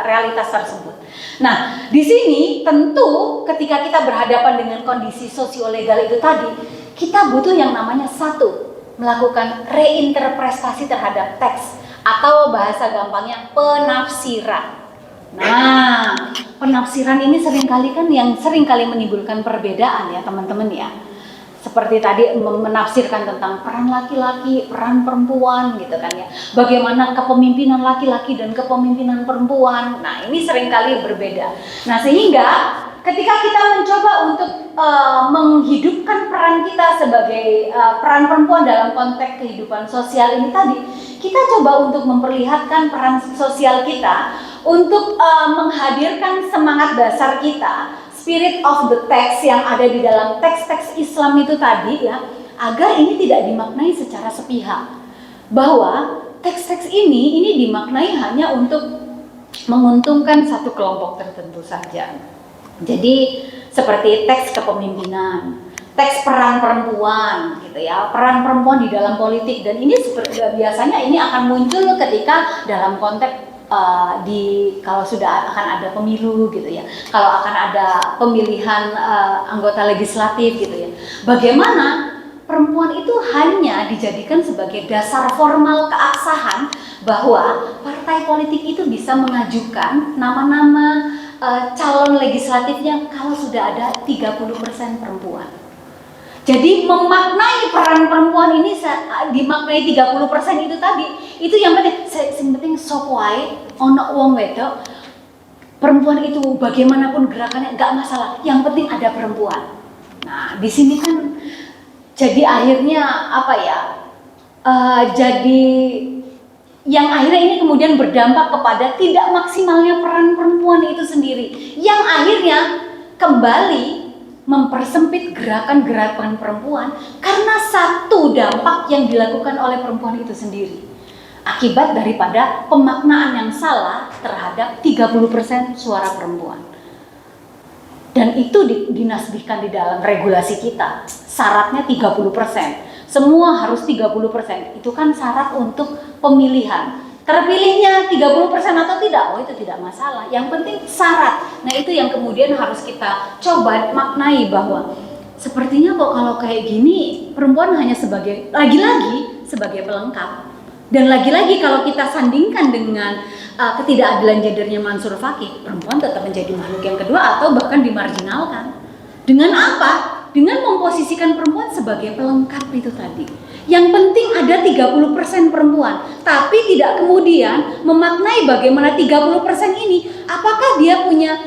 realitas tersebut. Nah, di sini tentu ketika kita berhadapan dengan kondisi sosiolegal itu tadi, kita butuh yang namanya satu, melakukan reinterpretasi terhadap teks atau bahasa gampangnya penafsiran. Nah, penafsiran ini seringkali menimbulkan perbedaan ya teman-teman ya. Seperti tadi menafsirkan tentang peran laki-laki, peran perempuan gitu kan ya. Bagaimana kepemimpinan laki-laki dan kepemimpinan perempuan. Nah, ini seringkali berbeda. Nah, sehingga ketika kita mencoba untuk menghidupkan peran kita sebagai peran perempuan dalam konteks kehidupan sosial ini tadi, kita coba untuk memperlihatkan peran sosial kita untuk menghadirkan semangat dasar kita, spirit of the text yang ada di dalam teks-teks Islam itu tadi ya, agar ini tidak dimaknai secara sepihak. Bahwa teks-teks ini dimaknai hanya untuk menguntungkan satu kelompok tertentu saja. Jadi seperti teks kepemimpinan, teks peran perempuan gitu ya, peran perempuan di dalam politik, dan ini biasanya ini akan muncul ketika dalam konteks kalau sudah akan ada pemilu gitu ya, kalau akan ada pemilihan anggota legislatif gitu ya, bagaimana perempuan itu hanya dijadikan sebagai dasar formal keabsahan bahwa partai politik itu bisa mengajukan nama-nama calon legislatifnya kalau sudah ada 30% perempuan. Jadi memaknai peran perempuan ini dimaknai 30% itu tadi, itu yang penting sop wae ono wong wedok. Perempuan itu bagaimanapun gerakannya enggak masalah, yang penting ada perempuan. Nah, di sini kan jadi akhirnya apa ya? Jadi yang akhirnya ini kemudian berdampak kepada tidak maksimalnya peran perempuan itu sendiri, yang akhirnya kembali mempersempit gerakan-gerakan perempuan karena satu dampak yang dilakukan oleh perempuan itu sendiri. Akibat daripada pemaknaan yang salah terhadap 30% suara perempuan. Dan itu dinasbihkan di dalam regulasi kita. Syaratnya 30%. Semua harus 30%. Itu kan syarat untuk pemilihan. Terpilihnya 30% atau tidak, oh itu tidak masalah. Yang penting syarat. Nah itu yang kemudian harus kita coba maknai bahwa sepertinya kok kalau kayak gini perempuan hanya sebagai, lagi-lagi sebagai pelengkap. Dan lagi-lagi kalau kita sandingkan dengan ketidakadilan gendernya Mansur Fakih, perempuan tetap menjadi makhluk yang kedua atau bahkan dimarginalkan. Dengan apa? Dengan memposisikan perempuan sebagai pelengkap itu tadi. Yang penting ada 30% perempuan, tapi tidak kemudian memaknai bagaimana 30% ini, apakah dia punya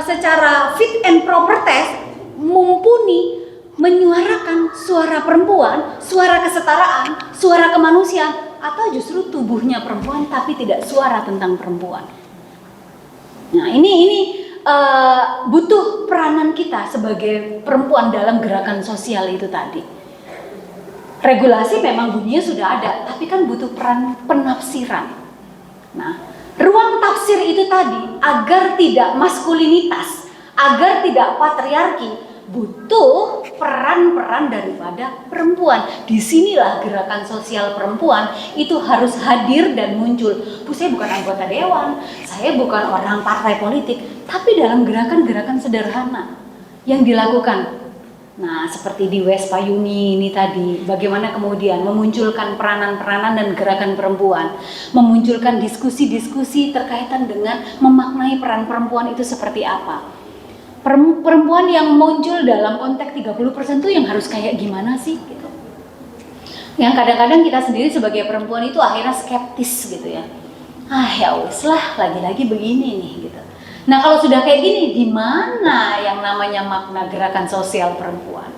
secara fit and proper test mumpuni menyuarakan suara perempuan, suara kesetaraan, suara kemanusiaan, atau justru tubuhnya perempuan tapi tidak suara tentang perempuan. Nah ini butuh peranan kita sebagai perempuan dalam gerakan sosial itu tadi. Regulasi memang bunyinya sudah ada, tapi kan butuh peran penafsiran. Nah, ruang tafsir itu tadi agar tidak maskulinitas, agar tidak patriarki, butuh peran-peran daripada perempuan. Disinilah gerakan sosial perempuan itu harus hadir dan muncul. Saya bukan anggota dewan, saya bukan orang partai politik, tapi dalam gerakan-gerakan sederhana yang dilakukan. Nah, seperti di West Payuni ini tadi, bagaimana kemudian memunculkan peranan-peranan dan gerakan perempuan, memunculkan diskusi-diskusi terkaitan dengan memaknai peran perempuan itu seperti apa. Perempuan yang muncul dalam konteks 30% itu yang harus kayak gimana sih gitu. Yang kadang-kadang kita sendiri sebagai perempuan itu akhirnya skeptis gitu ya. Ya wes lah, lagi-lagi begini nih gitu. Nah kalau sudah kayak gini, di mana yang namanya makna gerakan sosial perempuan?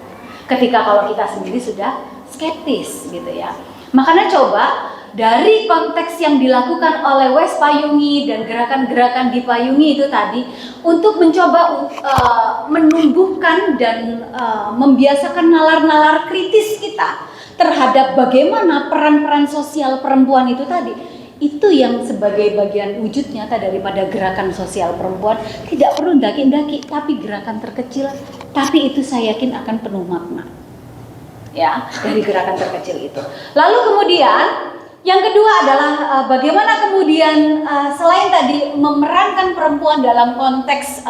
Ketika kalau kita sendiri sudah skeptis gitu ya. Makanya coba dari konteks yang dilakukan oleh West Payuni dan gerakan-gerakan di Payuni itu tadi, untuk mencoba menumbuhkan dan membiasakan nalar-nalar kritis kita terhadap bagaimana peran-peran sosial perempuan itu tadi. Itu yang sebagai bagian wujud nyata daripada gerakan sosial perempuan. Tidak perlu daki-daki, tapi gerakan terkecil, tapi itu saya yakin akan penuh makna ya dari gerakan terkecil itu. Lalu kemudian yang kedua adalah bagaimana kemudian selain tadi memerankan perempuan dalam konteks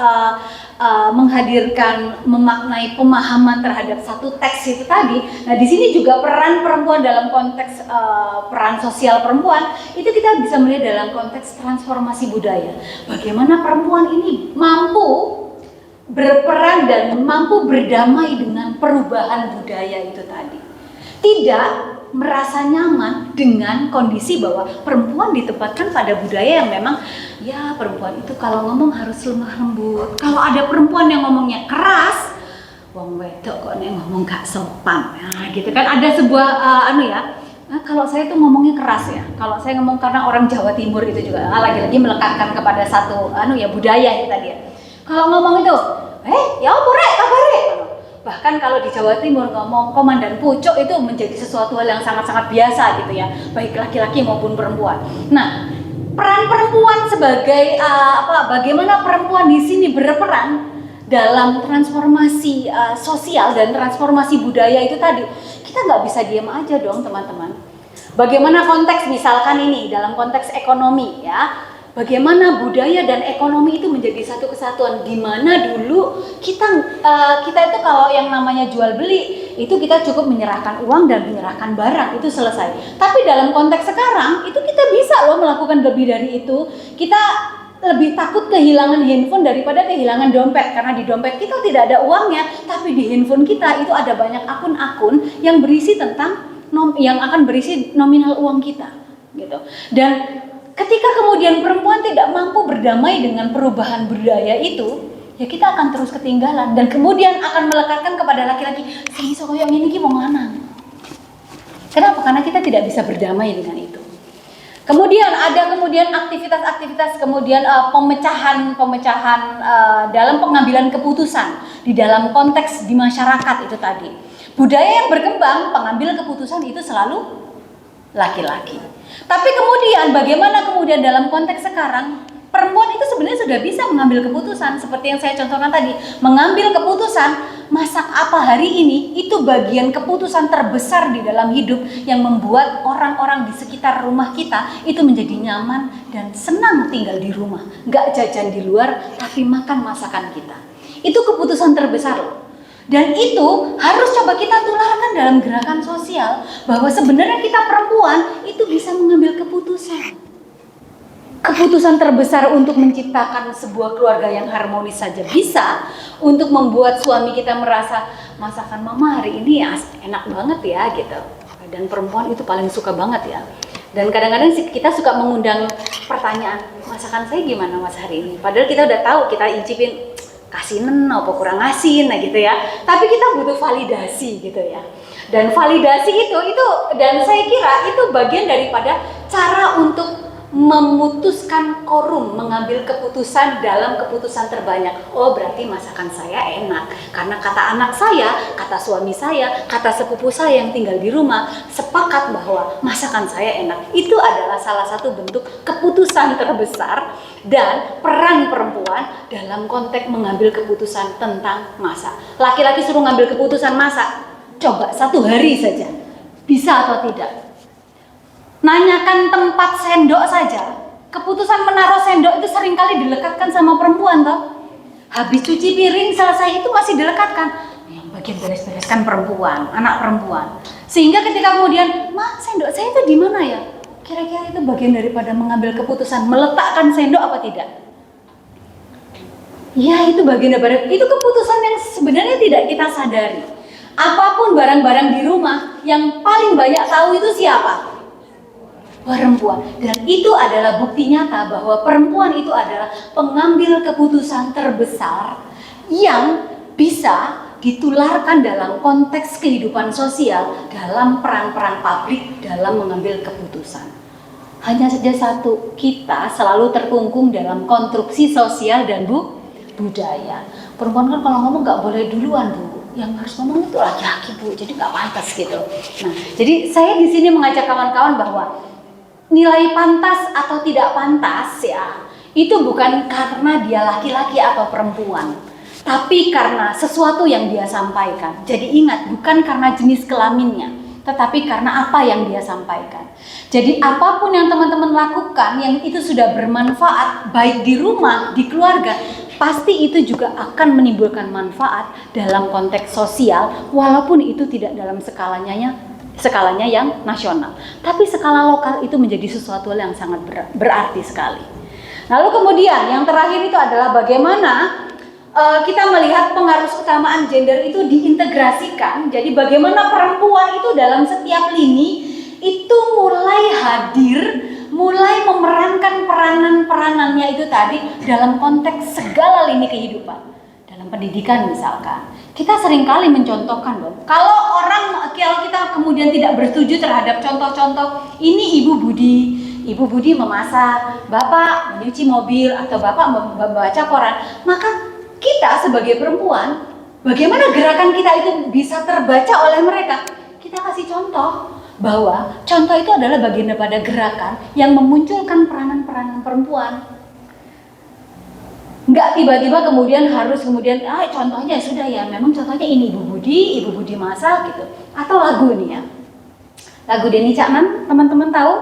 menghadirkan, memaknai pemahaman terhadap satu teks itu tadi. Nah, di sini juga peran perempuan dalam konteks peran sosial perempuan itu kita bisa melihat dalam konteks transformasi budaya. Bagaimana perempuan ini mampu berperan dan mampu berdamai dengan perubahan budaya itu tadi. Tidak merasa nyaman dengan kondisi bahwa perempuan ditempatkan pada budaya yang memang ya perempuan itu kalau ngomong harus lemah lembut. Kalau ada perempuan yang ngomongnya keras, wong wedok kok nek ngomong gak sopan. Nah, gitu kan ada sebuah kalau saya tuh ngomongnya keras ya. Kalau saya ngomong karena orang Jawa Timur itu juga lagi-lagi melekatkan kepada satu budaya itu tadi ya. Kalau ngomong itu, ya apa rek kabare? Bahkan kalau di Jawa Timur ngomong komandan pucuk itu menjadi sesuatu hal yang sangat-sangat biasa gitu ya, baik laki-laki maupun perempuan. Nah, peran perempuan sebagai bagaimana perempuan di sini berperan dalam transformasi sosial dan transformasi budaya itu tadi, kita nggak bisa diam aja dong teman-teman. Bagaimana konteks misalkan ini dalam konteks ekonomi ya. Bagaimana budaya dan ekonomi itu menjadi satu kesatuan, di mana dulu kita itu kalau yang namanya jual beli itu kita cukup menyerahkan uang dan menyerahkan barang itu selesai. Tapi dalam konteks sekarang itu kita bisa loh melakukan lebih dari itu. Kita lebih takut kehilangan handphone daripada kehilangan dompet, karena di dompet kita tidak ada uangnya, tapi di handphone kita itu ada banyak akun-akun yang berisi tentang yang akan berisi nominal uang kita gitu. Dan ketika kemudian perempuan tidak mampu berdamai dengan perubahan budaya itu, ya kita akan terus ketinggalan dan kemudian akan melekatkan kepada laki-laki, "Sing iso koyo ngene iki wong lanang." Kenapa? Karena kita tidak bisa berdamai dengan itu. Kemudian ada aktivitas-aktivitas kemudian pemecahan dalam pengambilan keputusan di dalam konteks di masyarakat itu tadi. Budaya yang berkembang, pengambil keputusan itu selalu laki-laki. Tapi kemudian bagaimana kemudian dalam konteks sekarang perempuan itu sebenarnya sudah bisa mengambil keputusan seperti yang saya contohkan tadi, mengambil keputusan masak apa hari ini itu bagian keputusan terbesar di dalam hidup yang membuat orang-orang di sekitar rumah kita itu menjadi nyaman dan senang tinggal di rumah, nggak jajan di luar tapi makan masakan kita. Itu keputusan terbesar loh. Dan itu harus coba kita tularkan dalam gerakan sosial bahwa sebenarnya kita perempuan itu bisa mengambil keputusan. Keputusan terbesar untuk menciptakan sebuah keluarga yang harmonis saja bisa, untuk membuat suami kita merasa masakan mama hari ini ya enak banget ya gitu. Dan perempuan itu paling suka banget ya. Dan kadang-kadang kita suka mengundang pertanyaan, masakan saya gimana mas hari ini? Padahal kita udah tahu, kita incipin kasinen apa kurang asin nah gitu ya. Tapi kita butuh validasi gitu ya. Dan validasi itu dan saya kira itu bagian daripada cara untuk memutuskan quorum, mengambil keputusan dalam keputusan terbanyak. Oh berarti masakan saya enak karena kata anak saya, kata suami saya, kata sepupu saya yang tinggal di rumah sepakat bahwa masakan saya enak. Itu adalah salah satu bentuk keputusan terbesar dan peran perempuan dalam konteks mengambil keputusan tentang masak. Laki-laki suruh ngambil keputusan masak, coba 1 hari saja bisa atau tidak? Nanyakan tempat sendok saja. Keputusan menaruh sendok itu seringkali dilekatkan sama perempuan toh. Habis cuci piring selesai itu masih dilekatkan. Yang bagian beres-bereskan perempuan, anak perempuan. Sehingga ketika kemudian, "Ma, sendok saya itu di mana ya?" Kira-kira itu bagian daripada mengambil keputusan meletakkan sendok apa tidak? Ya, itu bagian daripada itu keputusan yang sebenarnya tidak kita sadari. Apapun barang-barang di rumah yang paling banyak tahu itu siapa? Perempuan. Dan itu adalah bukti nyata bahwa perempuan itu adalah pengambil keputusan terbesar yang bisa ditularkan dalam konteks kehidupan sosial dalam peran-peran publik dalam mengambil keputusan. Hanya saja satu, kita selalu terkungkung dalam konstruksi sosial dan budaya. Perempuan kan kalau ngomong nggak boleh duluan bu, yang harus ngomong itu laki-laki bu, jadi nggak pantas gitu. Nah, jadi saya di sini mengajak kawan-kawan bahwa nilai pantas atau tidak pantas ya itu bukan karena dia laki-laki atau perempuan, tapi karena sesuatu yang dia sampaikan. Jadi ingat, bukan karena jenis kelaminnya, tetapi karena apa yang dia sampaikan. Jadi apapun yang teman-teman lakukan yang itu sudah bermanfaat baik di rumah, di keluarga, pasti itu juga akan menimbulkan manfaat dalam konteks sosial, walaupun itu tidak dalam skalanya yang nasional, tapi skala lokal itu menjadi sesuatu yang sangat berarti sekali. Lalu kemudian yang terakhir itu adalah bagaimana kita melihat pengaruh keutamaan gender itu diintegrasikan. Jadi bagaimana perempuan itu dalam setiap lini itu mulai hadir, mulai memerankan peranan-peranannya itu tadi dalam konteks segala lini kehidupan. Dalam pendidikan misalkan, kita seringkali mencontohkan dong. Kalau kita kemudian tidak bersetuju terhadap contoh-contoh, ini Ibu Budi memasak, Bapak menyuci mobil, atau Bapak membaca koran, maka kita sebagai perempuan, bagaimana gerakan kita itu bisa terbaca oleh mereka? Kita kasih contoh bahwa contoh itu adalah bagian daripada gerakan yang memunculkan peranan-peranan perempuan. Nggak tiba-tiba kemudian contohnya sudah ya, memang contohnya ini Ibu Budi masak gitu, atau lagu nih ya, lagu Denny Caknan, teman-teman tahu?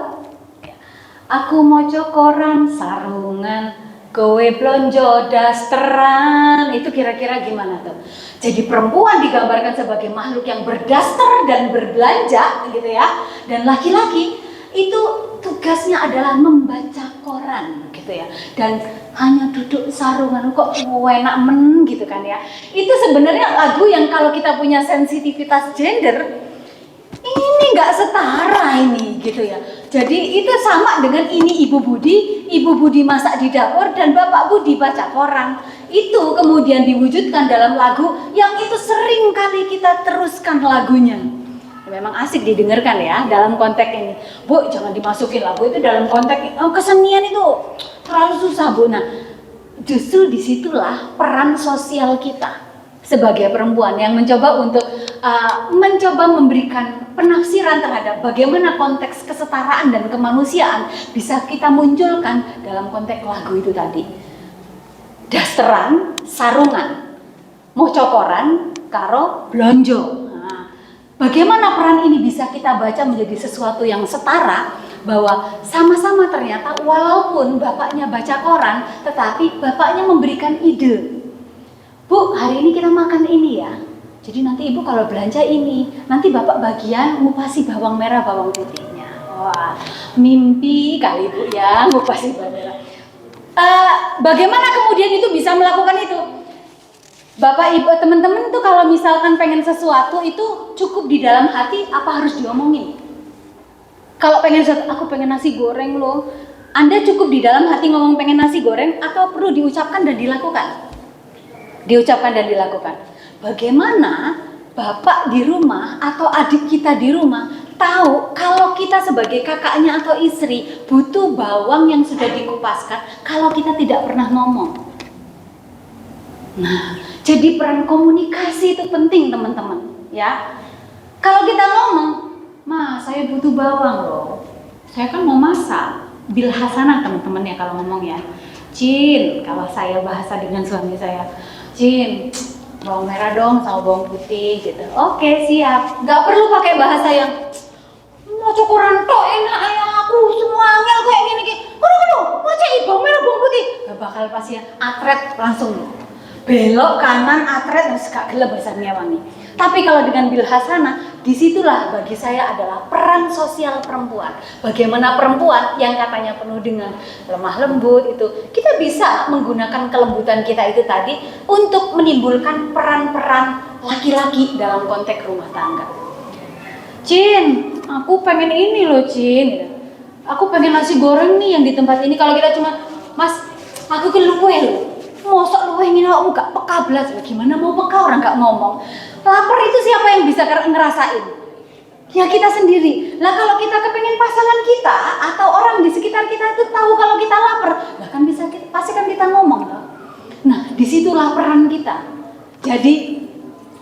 Aku mau koran sarungan, kowe blonjo dasteran, itu kira-kira gimana tuh? Jadi perempuan digambarkan sebagai makhluk yang berdaster dan berbelanja gitu ya, dan laki-laki itu tugasnya adalah membaca koran gitu ya, dan hanya duduk sarungan kok enak gitu kan ya. Itu sebenarnya lagu yang kalau kita punya sensitivitas gender ini nggak setara ini gitu ya. Jadi itu sama dengan ini Ibu Budi masak di dapur dan Bapak Budi baca koran. Itu kemudian diwujudkan dalam lagu yang itu sering kali kita teruskan lagunya. Memang asik didengarkan ya dalam konteks ini. Bu, jangan dimasukin lagu itu dalam konteks kesenian itu terlalu susah Bu. Nah, justru disitulah peran sosial kita sebagai perempuan yang mencoba untuk memberikan penafsiran terhadap bagaimana konteks kesetaraan dan kemanusiaan bisa kita munculkan dalam konteks lagu itu tadi. Dasteran, sarungan, mocokoran, karo blonjo. Nah, bagaimana peran ini bisa kita baca menjadi sesuatu yang setara, bahwa sama-sama ternyata walaupun bapaknya baca koran, tetapi bapaknya memberikan ide. Bu, hari ini kita makan ini ya. Jadi nanti ibu kalau belanja ini, nanti bapak bagian ngupasi bawang merah, bawang putihnya. Wah, mimpi kali bu ya ngupasi bawang merah. Bagaimana kemudian itu bisa melakukan itu? Bapak ibu teman-teman tuh kalau misalkan pengen sesuatu itu cukup di dalam hati, apa harus diomongin? Kalau pengen sesuatu, aku pengen nasi goreng loh. Anda cukup di dalam hati ngomong pengen nasi goreng atau perlu diucapkan dan dilakukan? Diucapkan dan dilakukan. Bagaimana bapak di rumah atau adik kita di rumah tahu kalau kita sebagai kakaknya atau istri butuh bawang yang sudah dikupaskan kalau kita tidak pernah ngomong? Nah, jadi peran komunikasi itu penting teman-teman ya. Kalau kita ngomong, "Ma, saya butuh bawang loh. Saya kan mau masak." Bil hasanah teman-teman ya kalau ngomong ya. "Cin," kalau saya bahasa dengan suami saya, "Cin, bawang merah dong sama bawang putih," gitu. "Oke, siap." Nggak perlu pakai bahasa yang mau cokoran tok enak ya aku semua angel kayak gini. Aduh, mau cari bawang merah bawang putih. Gak bakal pasti ya, atret langsung belok kanan atret terus gak gelap besarnya wangi. Tapi kalau dengan bil hasanah, disitulah bagi saya adalah peran sosial perempuan. Bagaimana perempuan yang katanya penuh dengan lemah lembut itu, kita bisa menggunakan kelembutan kita itu tadi untuk menimbulkan peran-peran laki-laki dalam konteks rumah tangga. "Cin, aku pengen ini loh Cin. Aku pengen nasi goreng nih yang di tempat ini." Kalau kita cuma, "Mas, aku ke luwe loh. Mosok luwe ini kamu gak peka belas." Gimana mau peka orang gak ngomong? Lapar itu siapa yang bisa ngerasain? Ya kita sendiri. Lah kalau kita kepengen pasangan kita atau orang di sekitar kita itu tahu kalau kita lapar, lah kan bisa pasti kan kita ngomong loh. Nah, disitulah peran kita. Jadi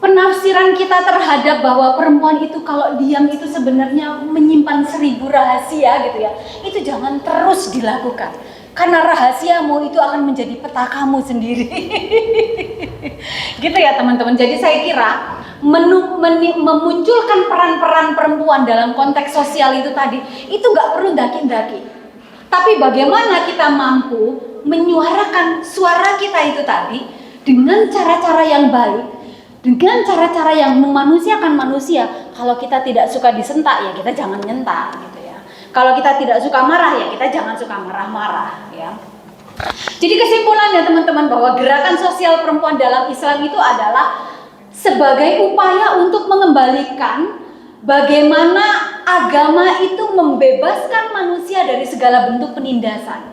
penafsiran kita terhadap bahwa perempuan itu kalau diam itu sebenarnya menyimpan 1000 rahasia gitu ya. Itu jangan terus dilakukan. Karena rahasiamu itu akan menjadi petakamu sendiri. Gitu ya teman-teman. Jadi saya kira memunculkan peran-peran perempuan dalam konteks sosial itu tadi, itu gak perlu daki-daki. Tapi bagaimana kita mampu menyuarakan suara kita itu tadi dengan cara-cara yang baik, dengan cara-cara yang memanusiakan manusia. Kalau kita tidak suka disentak, ya kita jangan nyentak gitu ya. Kalau kita tidak suka marah, ya kita jangan suka marah-marah ya. Jadi kesimpulannya teman-teman bahwa gerakan sosial perempuan dalam Islam itu adalah sebagai upaya untuk mengembalikan bagaimana agama itu membebaskan manusia dari segala bentuk penindasan.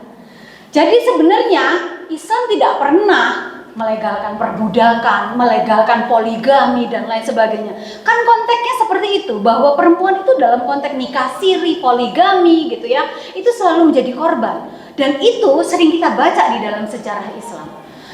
Jadi sebenarnya Islam tidak pernah melegalkan perbudakan, melegalkan poligami dan lain sebagainya. Kan konteksnya seperti itu, bahwa perempuan itu dalam konteks nikah siri, poligami gitu ya, itu selalu menjadi korban. Dan itu sering kita baca di dalam sejarah Islam.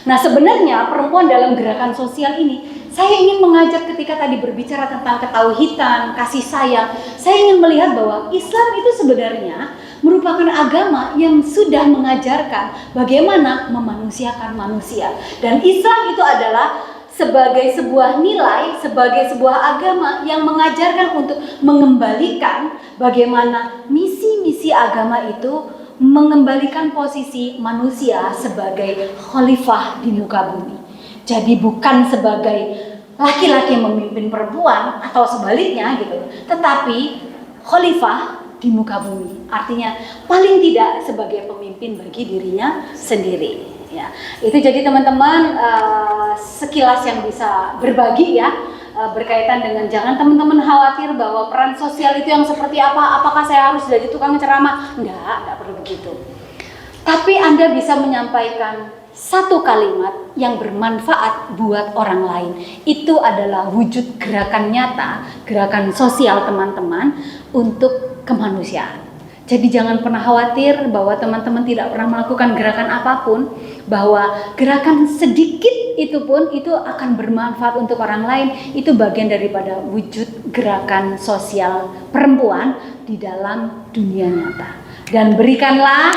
Nah sebenarnya perempuan dalam gerakan sosial ini, saya ingin mengajak ketika tadi berbicara tentang ketauhidan, kasih sayang, saya ingin melihat bahwa Islam itu sebenarnya merupakan agama yang sudah mengajarkan bagaimana memanusiakan manusia. Dan Islam itu adalah sebagai sebuah nilai, sebagai sebuah agama yang mengajarkan untuk mengembalikan bagaimana misi-misi agama itu mengembalikan posisi manusia sebagai khalifah di muka bumi. Jadi bukan sebagai laki-laki yang memimpin perempuan atau sebaliknya gitu, tetapi khalifah di muka bumi. Artinya paling tidak sebagai pemimpin bagi dirinya sendiri ya. Itu jadi teman-teman sekilas yang bisa berbagi ya, berkaitan dengan jangan teman-teman khawatir bahwa peran sosial itu yang seperti apa, apakah saya harus jadi tukang ceramah? Enggak perlu begitu. Tapi Anda bisa menyampaikan satu kalimat yang bermanfaat buat orang lain. Itu adalah wujud gerakan nyata, gerakan sosial teman-teman untuk kemanusiaan. Jadi jangan pernah khawatir bahwa teman-teman tidak pernah melakukan gerakan apapun, bahwa gerakan sedikit itu pun itu akan bermanfaat untuk orang lain. Itu bagian daripada wujud gerakan sosial perempuan di dalam dunia nyata. Dan berikanlah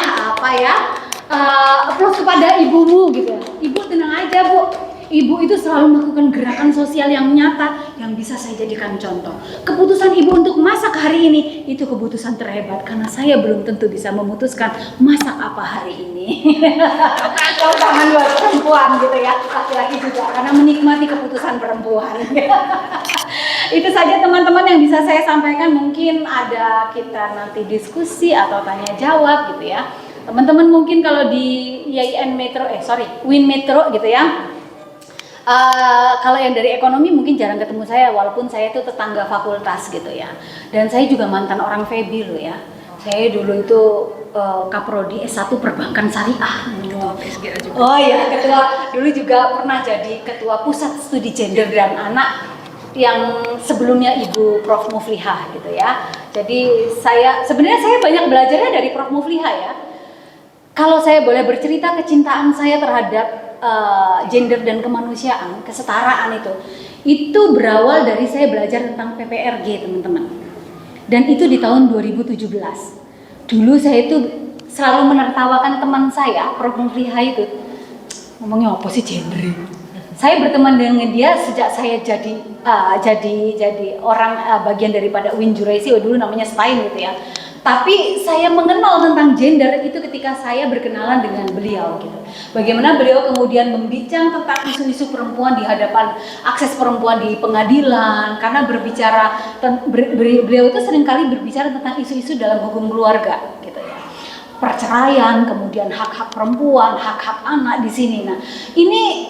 aplaus kepada ibumu gitu. Ibu tenang aja Bu. Ibu itu selalu melakukan gerakan sosial yang nyata yang bisa saya jadikan contoh. Keputusan ibu untuk masak hari ini itu keputusan terhebat karena saya belum tentu bisa memutuskan masak apa hari ini. Jangan buat perempuan gitu ya, laki-laki juga karena menikmati keputusan perempuan. Itu saja teman-teman yang bisa saya sampaikan. Mungkin ada kita nanti diskusi atau tanya jawab gitu ya. Teman-teman mungkin kalau di Win Metro gitu ya. Kalau yang dari ekonomi mungkin jarang ketemu saya, walaupun saya itu tetangga fakultas gitu ya. Dan saya juga mantan orang FEBI loh ya. Saya dulu itu Kaprodi S1 Perbankan Syariah. Oh iya, ketua dulu juga pernah jadi ketua Pusat Studi Gender dan Anak yang sebelumnya Ibu Prof Muflihah gitu ya. Jadi sebenarnya saya banyak belajarnya dari Prof Muflihah ya. Kalau saya boleh bercerita kecintaan saya terhadap gender dan kemanusiaan, kesetaraan itu berawal dari saya belajar tentang PPRG teman-teman. Dan itu di tahun 2017. Dulu saya itu selalu menertawakan teman saya, Prof Muflihah itu. Ngomongnya apa sih gender? Saya berteman dengan dia sejak saya jadi orang bagian daripada Win Juraisi, dulu namanya Stein gitu ya. Tapi saya mengenal tentang gender itu ketika saya berkenalan dengan beliau gitu. Bagaimana beliau kemudian membincang tentang isu-isu perempuan di hadapan akses perempuan di pengadilan, karena beliau itu seringkali berbicara tentang isu-isu dalam hukum keluarga gitu ya. Perceraian, kemudian hak-hak perempuan, hak-hak anak di sini. Nah, ini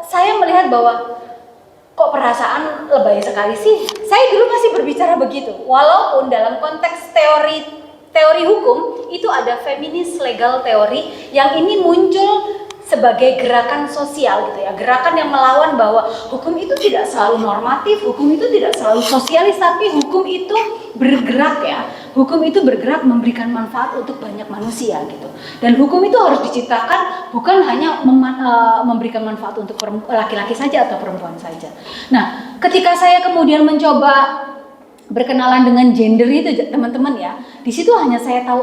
saya melihat bahwa kok perasaan lebay sekali sih. Saya dulu masih berbicara begitu, walaupun dalam konteks teori hukum itu ada feminist legal teori yang ini muncul sebagai gerakan sosial gitu ya, gerakan yang melawan bahwa hukum itu tidak selalu normatif, hukum itu tidak selalu sosialis, tapi hukum itu bergerak ya, hukum itu bergerak memberikan manfaat untuk banyak manusia gitu. Dan hukum itu harus diciptakan bukan hanya memberikan manfaat untuk laki-laki saja atau perempuan saja. Nah, ketika saya kemudian mencoba berkenalan dengan gender itu teman-teman ya, di situ hanya saya tahu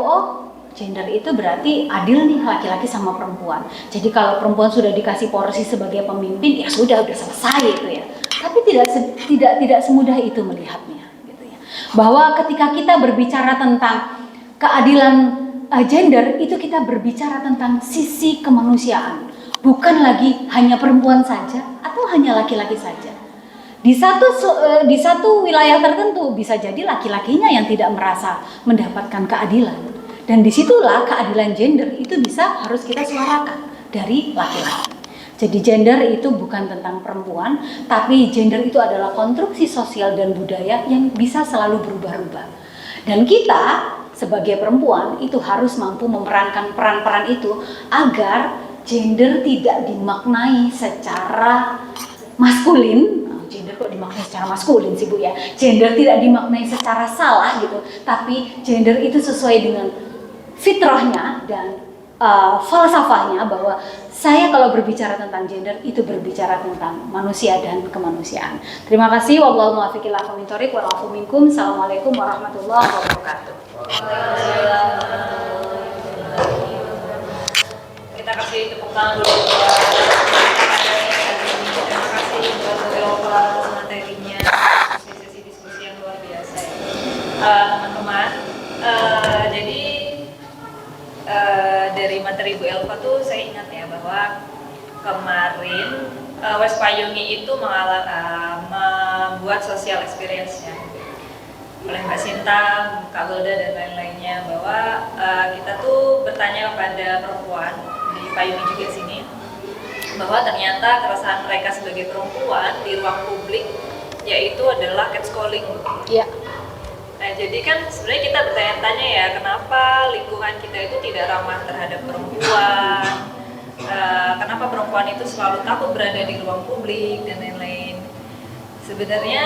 gender itu berarti adil nih laki-laki sama perempuan. Jadi kalau perempuan sudah dikasih porsi sebagai pemimpin ya sudah selesai itu ya. Tapi tidak semudah itu melihatnya gitu ya. Bahwa ketika kita berbicara tentang keadilan gender itu kita berbicara tentang sisi kemanusiaan. Bukan lagi hanya perempuan saja atau hanya laki-laki saja. Di satu wilayah tertentu bisa jadi laki-lakinya yang tidak merasa mendapatkan keadilan. Dan disitulah keadilan gender itu harus kita suarakan dari laki-laki. Jadi gender itu bukan tentang perempuan, tapi gender itu adalah konstruksi sosial dan budaya yang bisa selalu berubah-ubah. Dan kita sebagai perempuan itu harus mampu memerankan peran-peran itu agar gender tidak dimaknai secara maskulin. Gender kok dimaknai secara maskulin sih Bu ya. Gender tidak dimaknai secara salah gitu, tapi gender itu sesuai dengan fitrahnya dan falsafahnya bahwa saya kalau berbicara tentang gender itu berbicara tentang manusia dan kemanusiaan. Terima kasih. Wallahu muwaffiq ila aqwamit thoriq wa afu minkum. Assalamualaikum warahmatullahi wabarakatuh. Kita kasih tepuk tangan dulu. Terima kasih buat Elva atas materinya, sesi diskusi yang luar biasa ya. Teman-teman, jadi dari materi Bu Elva tuh saya ingat ya bahwa kemarin West Payungi itu membuat social experience-nya oleh Mbak Sinta, Kak Golda dan lain-lainnya, bahwa kita tuh bertanya kepada perempuan di Payungi juga sini bahwa ternyata keresahan mereka sebagai perempuan di ruang publik yaitu adalah catcalling. Iya. Nah, jadi kan sebenarnya kita bertanya-tanya ya, kenapa lingkungan kita itu tidak ramah terhadap perempuan, kenapa perempuan itu selalu takut berada di ruang publik dan lain-lain. Sebenarnya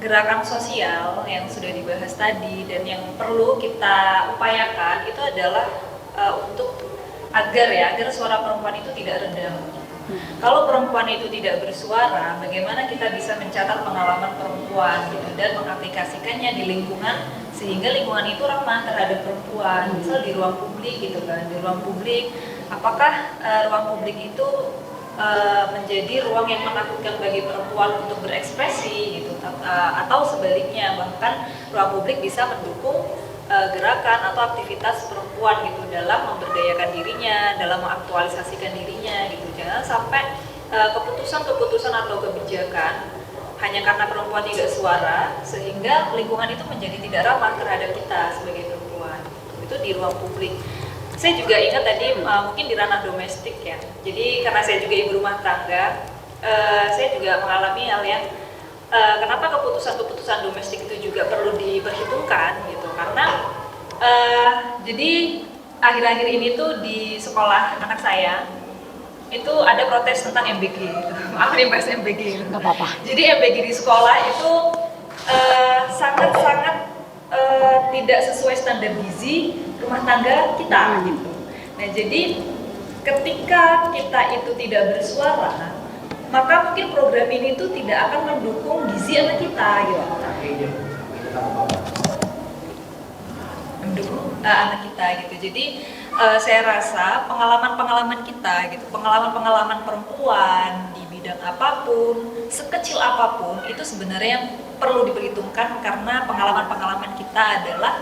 gerakan sosial yang sudah dibahas tadi dan yang perlu kita upayakan itu adalah untuk agar suara perempuan itu tidak redam. Kalau perempuan itu tidak bersuara, bagaimana kita bisa mencatat pengalaman perempuan gitu dan mengaplikasikannya di lingkungan sehingga lingkungan itu ramah terhadap perempuan. Misal di ruang publik gitu kan, di ruang publik apakah ruang publik itu menjadi ruang yang menakutkan bagi perempuan untuk berekspresi gitu, atau sebaliknya bahkan ruang publik bisa mendukung gerakan atau aktivitas perempuan gitu dalam memberdayakan dirinya, dalam mengaktualisasikan dirinya gitu. Jangan sampai keputusan-keputusan atau kebijakan hanya karena perempuan tidak suara sehingga lingkungan itu menjadi tidak ramah terhadap kita sebagai perempuan. Itu di ruang publik. Saya juga ingat tadi mungkin di ranah domestik ya. Jadi karena saya juga ibu rumah tangga, saya juga mengalami hal yang kenapa keputusan-keputusan domestik itu juga perlu diperhitungkan gitu. Karena jadi akhir-akhir ini tuh di sekolah anak saya itu ada protes tentang MBG gitu. Maaf nih bahas MBG. Nggak apa-apa. Jadi MBG di sekolah itu sangat-sangat tidak sesuai standar gizi rumah tangga kita gitu. Nah jadi ketika kita itu tidak bersuara, maka mungkin program ini tuh tidak akan mendukung gizi anak kita gitu. Mendukung anak kita gitu. Jadi saya rasa pengalaman-pengalaman kita gitu, pengalaman-pengalaman perempuan di bidang apapun, sekecil apapun itu sebenarnya perlu diperhitungkan karena pengalaman-pengalaman kita adalah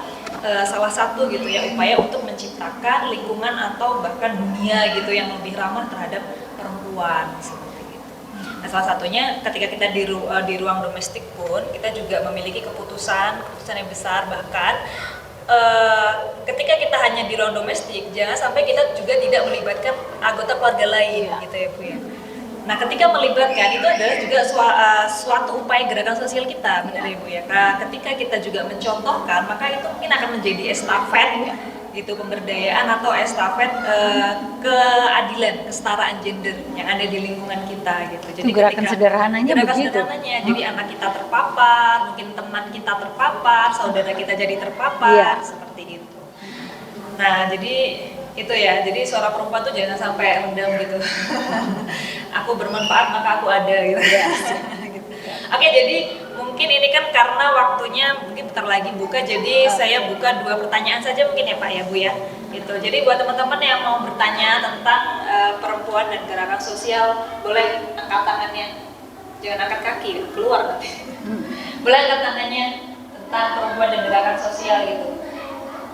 salah satu gitu ya upaya untuk menciptakan lingkungan atau bahkan dunia gitu yang lebih ramah terhadap perempuan seperti itu. Nah, salah satunya ketika kita di ruang domestik pun kita juga memiliki keputusan yang besar, bahkan ketika kita hanya di ruang domestik jangan sampai kita juga tidak melibatkan anggota keluarga lain gitu ya Bu ya. Nah, ketika melibatkan itu adalah juga suatu upaya gerakan sosial kita, benar ya Bu ya. Ketika kita juga mencontohkan, maka itu mungkin akan menjadi estafet gitu, pemberdayaan atau estafet keadilan, kesetaraan gender yang ada di lingkungan kita gitu. Jadi itu gerakan sederhananya begitu. Jadi anak kita terpapar, mungkin teman kita terpapar, saudara kita jadi terpapar, seperti itu. Nah, jadi itu ya, jadi suara perempuan tuh jangan sampai rendam gitu. Aku bermanfaat maka aku ada gitu. Oke, jadi mungkin ini kan karena waktunya mungkin bentar lagi buka, jadi saya buka 2 pertanyaan saja mungkin ya Pak ya Bu ya. Gitu. Jadi buat teman-teman yang mau bertanya tentang perempuan dan gerakan sosial, boleh angkat tangannya. Jangan angkat kaki, keluar nanti. Boleh angkat tangannya tentang perempuan dan gerakan sosial gitu.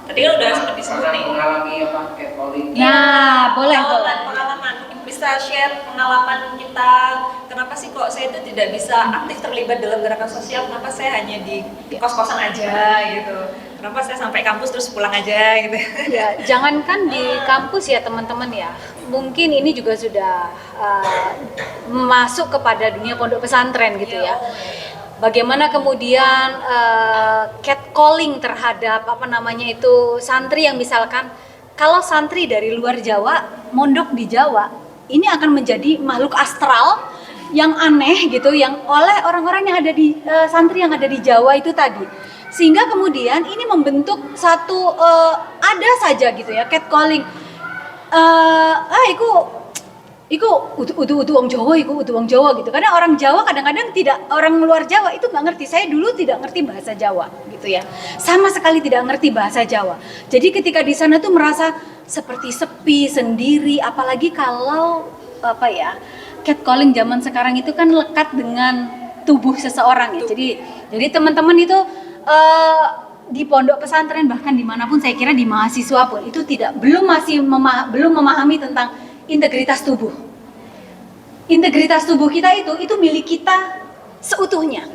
Tadi kan udah seperti disebut nih. Mengalami apa catcalling. Nah, boleh. Pengalaman. Mungkin bisa share pengalaman kita. Kenapa sih kok saya itu tidak bisa aktif terlibat dalam gerakan sosial? Kenapa saya hanya di kos-kosan aja gitu? Kenapa saya sampai kampus terus pulang aja gitu? Ya, jangankan di kampus ya teman-teman ya. Mungkin ini juga sudah masuk kepada dunia pondok pesantren gitu ya. Bagaimana kemudian catcalling terhadap santri yang misalkan kalau santri dari luar Jawa mondok di Jawa, ini akan menjadi makhluk astral yang aneh gitu, yang oleh orang-orang yang ada di santri yang ada di Jawa itu tadi, sehingga kemudian ini membentuk satu ada saja gitu ya catcalling. Iku udu wong Jawa gitu. Karena orang Jawa kadang-kadang tidak, orang luar Jawa itu nggak ngerti. Saya dulu tidak ngerti bahasa Jawa gitu ya. Sama sekali tidak ngerti bahasa Jawa. Jadi ketika di sana tuh merasa seperti sepi sendiri, apalagi kalau catcalling zaman sekarang itu kan lekat dengan tubuh seseorang ya. Jadi teman-teman itu di pondok pesantren bahkan dimanapun saya kira di mahasiswa pun itu belum memahami tentang integritas tubuh. Integritas tubuh kita itu milik kita seutuhnya.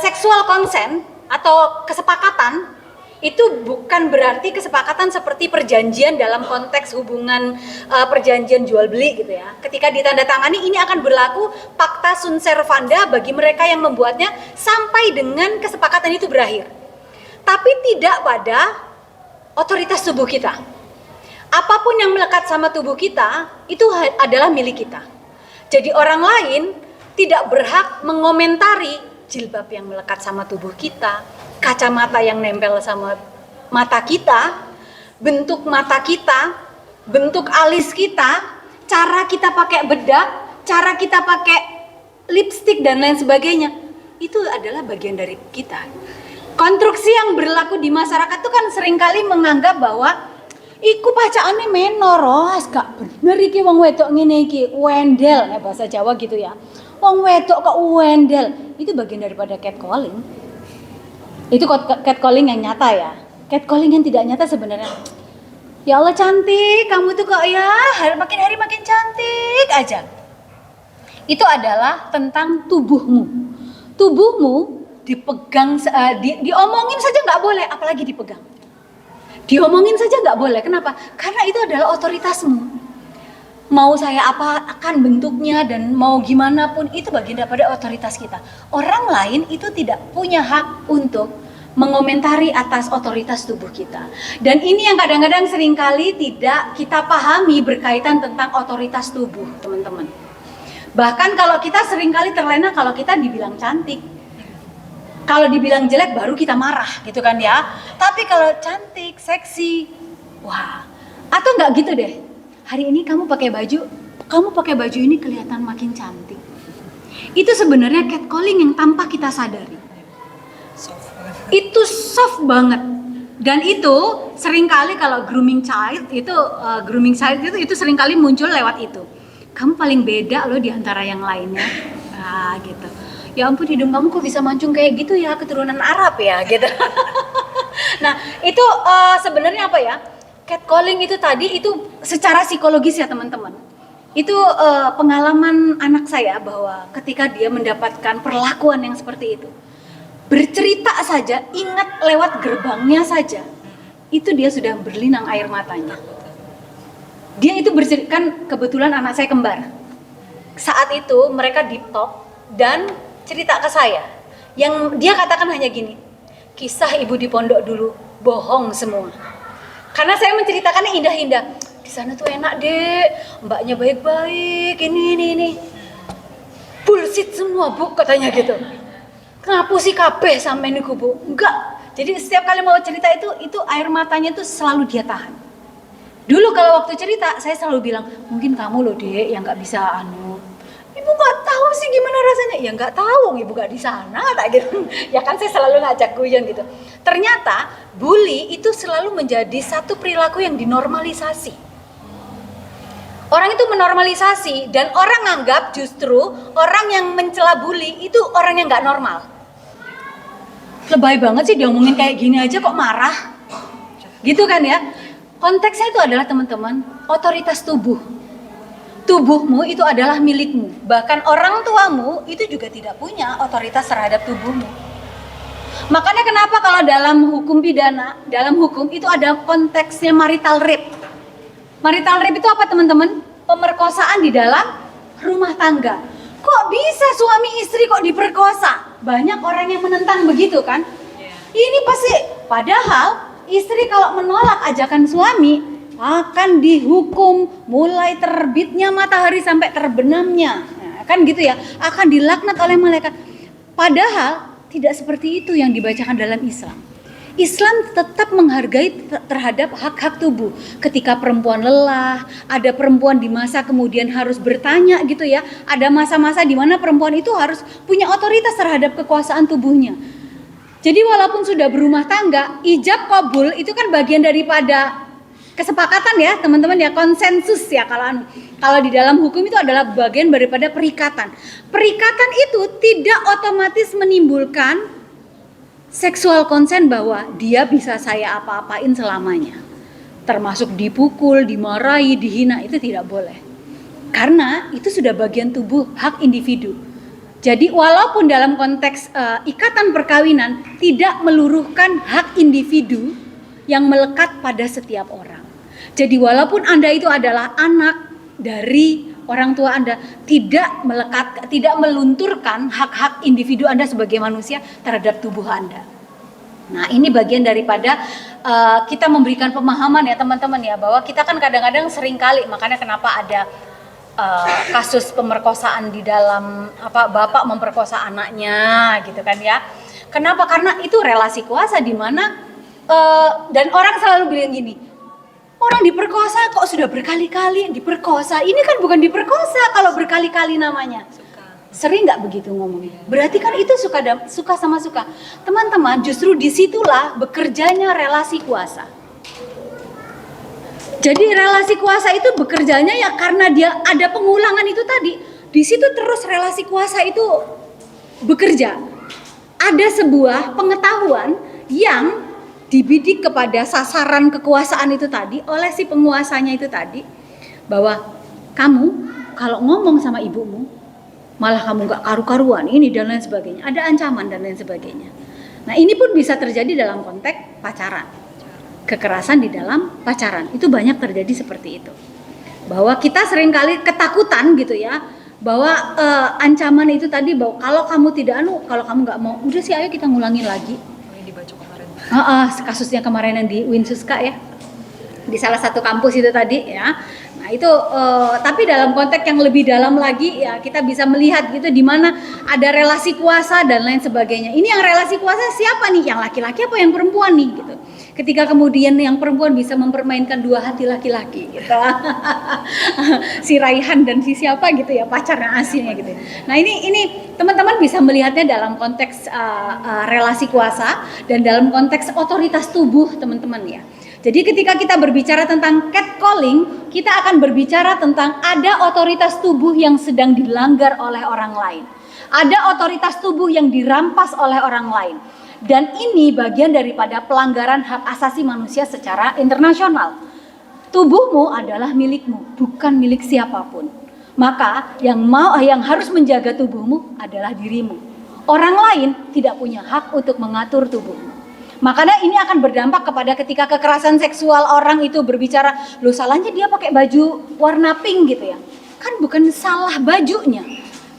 Seksual consent atau kesepakatan itu bukan berarti kesepakatan seperti perjanjian dalam konteks hubungan perjanjian jual beli gitu ya. Ketika ditandatangani ini akan berlaku fakta sunt servanda bagi mereka yang membuatnya sampai dengan kesepakatan itu berakhir. Tapi tidak pada otoritas tubuh kita. Apapun yang melekat sama tubuh kita itu adalah milik kita. Jadi orang lain tidak berhak mengomentari jilbab yang melekat sama tubuh kita, kacamata yang nempel sama mata kita, bentuk mata kita, bentuk alis kita, cara kita pakai bedak, cara kita pakai lipstik dan lain sebagainya, itu adalah bagian dari kita. Konstruksi yang berlaku di masyarakat itu kan seringkali menganggap bahwa iku pacaane menoros, gak bener iki wong wedok ngene iki, wendel, ya bahasa Jawa gitu ya. Wong wedok kok wendel, itu bagian daripada catcalling. Itu catcalling yang nyata ya. Catcalling yang tidak nyata sebenarnya, ya Allah cantik, kamu tuh kok ya makin hari makin cantik aja. Itu adalah tentang tubuhmu. Tubuhmu dipegang, diomongin saja nggak boleh, apalagi dipegang. Diomongin saja nggak boleh. Kenapa? Karena itu adalah otoritasmu. Mau saya apa akan bentuknya dan mau gimana pun itu bagian daripada otoritas kita. Orang lain itu tidak punya hak untuk mengomentari atas otoritas tubuh kita. Dan ini yang kadang-kadang seringkali tidak kita pahami berkaitan tentang otoritas tubuh, teman-teman. Bahkan kalau kita seringkali terlena kalau kita dibilang cantik. Kalau dibilang jelek baru kita marah gitu kan ya. Tapi kalau cantik, seksi, wah. Atau enggak gitu deh. Hari ini kamu pakai baju ini kelihatan makin cantik. Itu sebenarnya catcalling yang tanpa kita sadari. Itu soft banget. Dan itu seringkali kalau grooming child itu seringkali muncul lewat itu. Kamu paling beda loh di antara yang lainnya. Ah gitu. Ya ampun, hidung kamu kok bisa mancung kayak gitu ya, keturunan Arab ya gitu. Nah, itu sebenarnya apa ya? Catcalling itu tadi itu secara psikologis ya teman-teman. Itu pengalaman anak saya bahwa ketika dia mendapatkan perlakuan yang seperti itu, bercerita saja, ingat lewat gerbangnya saja, itu dia sudah berlinang air matanya. Dia itu bercerita, kan kebetulan anak saya kembar. Saat itu mereka deep talk dan cerita ke saya. Yang dia katakan hanya gini, kisah ibu di pondok dulu bohong semua. Karena saya menceritakannya indah-indah. Di sana tuh enak dek, mbaknya baik-baik, ini. Bullshit semua bu, katanya gitu. Kenapa sih kabeh sampai nih bu? Enggak. Jadi setiap kali mau cerita itu air matanya tuh selalu dia tahan. Dulu kalau waktu cerita saya selalu bilang, mungkin kamu loh dek yang nggak bisa Ibu nggak tahu sih gimana rasanya. Ya nggak tahu, ibu nggak di sana, tak gitu. Ya kan saya selalu ngajak guyon gitu. Ternyata bully itu selalu menjadi satu perilaku yang dinormalisasi. Orang itu menormalisasi dan orang nganggap justru orang yang mencela bully itu orang yang nggak normal. Lebay banget sih diomongin kayak gini aja kok marah. Gitu kan ya. Konteksnya itu adalah teman-teman, otoritas tubuh. Tubuhmu itu adalah milikmu. Bahkan orang tuamu itu juga tidak punya otoritas terhadap tubuhmu. Makanya kenapa kalau dalam hukum pidana, dalam hukum itu ada konteksnya marital rape. Marital rape itu apa teman-teman? Pemerkosaan di dalam rumah tangga. Kok bisa suami istri kok diperkosa? Banyak orang yang menentang begitu kan? Ini pasti, padahal istri kalau menolak ajakan suami akan dihukum mulai terbitnya matahari sampai terbenamnya, nah, kan gitu ya, akan dilaknat oleh malaikat. Padahal tidak seperti itu yang dibacakan dalam Islam. Islam tetap menghargai terhadap hak-hak tubuh. Ketika perempuan lelah, ada perempuan di masa kemudian harus bertanya gitu ya, ada masa-masa di mana perempuan itu harus punya otoritas terhadap kekuasaan tubuhnya. Jadi walaupun sudah berumah tangga, ijab qabul itu kan bagian daripada kesepakatan ya teman-teman ya, konsensus ya kalau di dalam hukum itu adalah bagian daripada perikatan. Perikatan itu tidak otomatis menimbulkan seksual konsen bahwa dia bisa saya apa-apain selamanya. Termasuk dipukul, dimarahi, dihina, itu tidak boleh. Karena itu sudah bagian tubuh hak individu. Jadi walaupun dalam konteks ikatan perkawinan tidak meluruhkan hak individu yang melekat pada setiap orang. Jadi walaupun Anda itu adalah anak dari orang tua Anda, tidak melunturkan hak-hak individu Anda sebagai manusia terhadap tubuh Anda. Nah, ini bagian daripada kita memberikan pemahaman ya teman-teman ya, bahwa kita kan kadang-kadang seringkali, makanya kenapa ada kasus pemerkosaan di dalam bapak memperkosa anaknya gitu kan ya. Kenapa? Karena itu relasi kuasa di mana dan orang selalu bilang gini, orang diperkosa kok sudah berkali-kali diperkosa. Ini kan bukan diperkosa kalau berkali-kali namanya. Sering nggak begitu ngomongnya? Berarti kan itu suka sama suka. Teman-teman, justru disitulah bekerjanya relasi kuasa. Jadi relasi kuasa itu bekerjanya ya karena dia ada pengulangan itu tadi. Di situ terus relasi kuasa itu bekerja. Ada sebuah pengetahuan yang dibidik kepada sasaran kekuasaan itu tadi oleh si penguasanya itu tadi, bahwa kamu kalau ngomong sama ibumu malah kamu gak karu-karuan ini dan lain sebagainya, ada ancaman dan lain sebagainya. Nah ini pun bisa terjadi dalam konteks pacaran, kekerasan di dalam pacaran itu banyak terjadi seperti itu, bahwa kita seringkali ketakutan gitu ya, bahwa ancaman itu tadi, bahwa kalau kamu tidak kalau kamu nggak mau, udah sih ayo kita ngulangin lagi. Ini dibaca kemarin. Kasusnya kemarin yang di Winsuska ya, di salah satu kampus itu tadi ya. Nah itu tapi dalam konteks yang lebih dalam lagi ya, kita bisa melihat gitu di mana ada relasi kuasa dan lain sebagainya. Ini yang relasi kuasa siapa nih, yang laki-laki apa yang perempuan nih gitu. Ketika kemudian yang perempuan bisa mempermainkan dua hati laki-laki gitu. Si Raihan dan si siapa gitu ya, pacarnya aslinya gitu. Nah ini teman-teman bisa melihatnya dalam konteks relasi kuasa dan dalam konteks otoritas tubuh teman-teman ya. Jadi ketika kita berbicara tentang catcalling, kita akan berbicara tentang ada otoritas tubuh yang sedang dilanggar oleh orang lain. Ada otoritas tubuh yang dirampas oleh orang lain. Dan ini bagian daripada pelanggaran hak asasi manusia secara internasional. Tubuhmu adalah milikmu, bukan milik siapapun. Maka yang harus menjaga tubuhmu adalah dirimu. Orang lain tidak punya hak untuk mengatur tubuhmu. Makanya ini akan berdampak kepada ketika kekerasan seksual orang itu berbicara, loh salahnya dia pakai baju warna pink gitu ya. Kan bukan salah bajunya.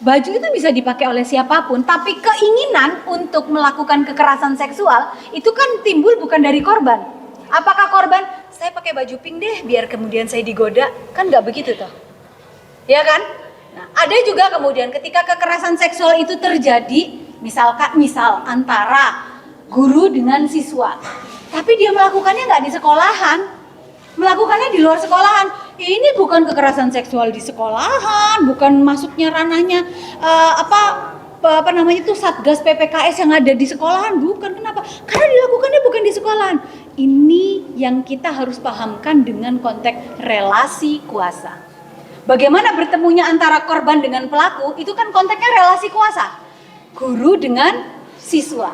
Baju itu bisa dipakai oleh siapapun, tapi keinginan untuk melakukan kekerasan seksual itu kan timbul bukan dari korban. Apakah korban, saya pakai baju pink deh biar kemudian saya digoda? Kan nggak begitu toh. Ya kan? Nah, ada juga kemudian ketika kekerasan seksual itu terjadi, misal antara guru dengan siswa, tapi dia melakukannya nggak di sekolahan, melakukannya di luar sekolahan. Ini bukan kekerasan seksual di sekolahan, bukan masuknya ranahnya apa namanya itu Satgas PPKS yang ada di sekolahan, bukan. Kenapa? Karena dilakukannya bukan di sekolahan. Ini yang kita harus pahamkan dengan konteks relasi kuasa. Bagaimana bertemunya antara korban dengan pelaku, itu kan konteksnya relasi kuasa. Guru dengan siswa.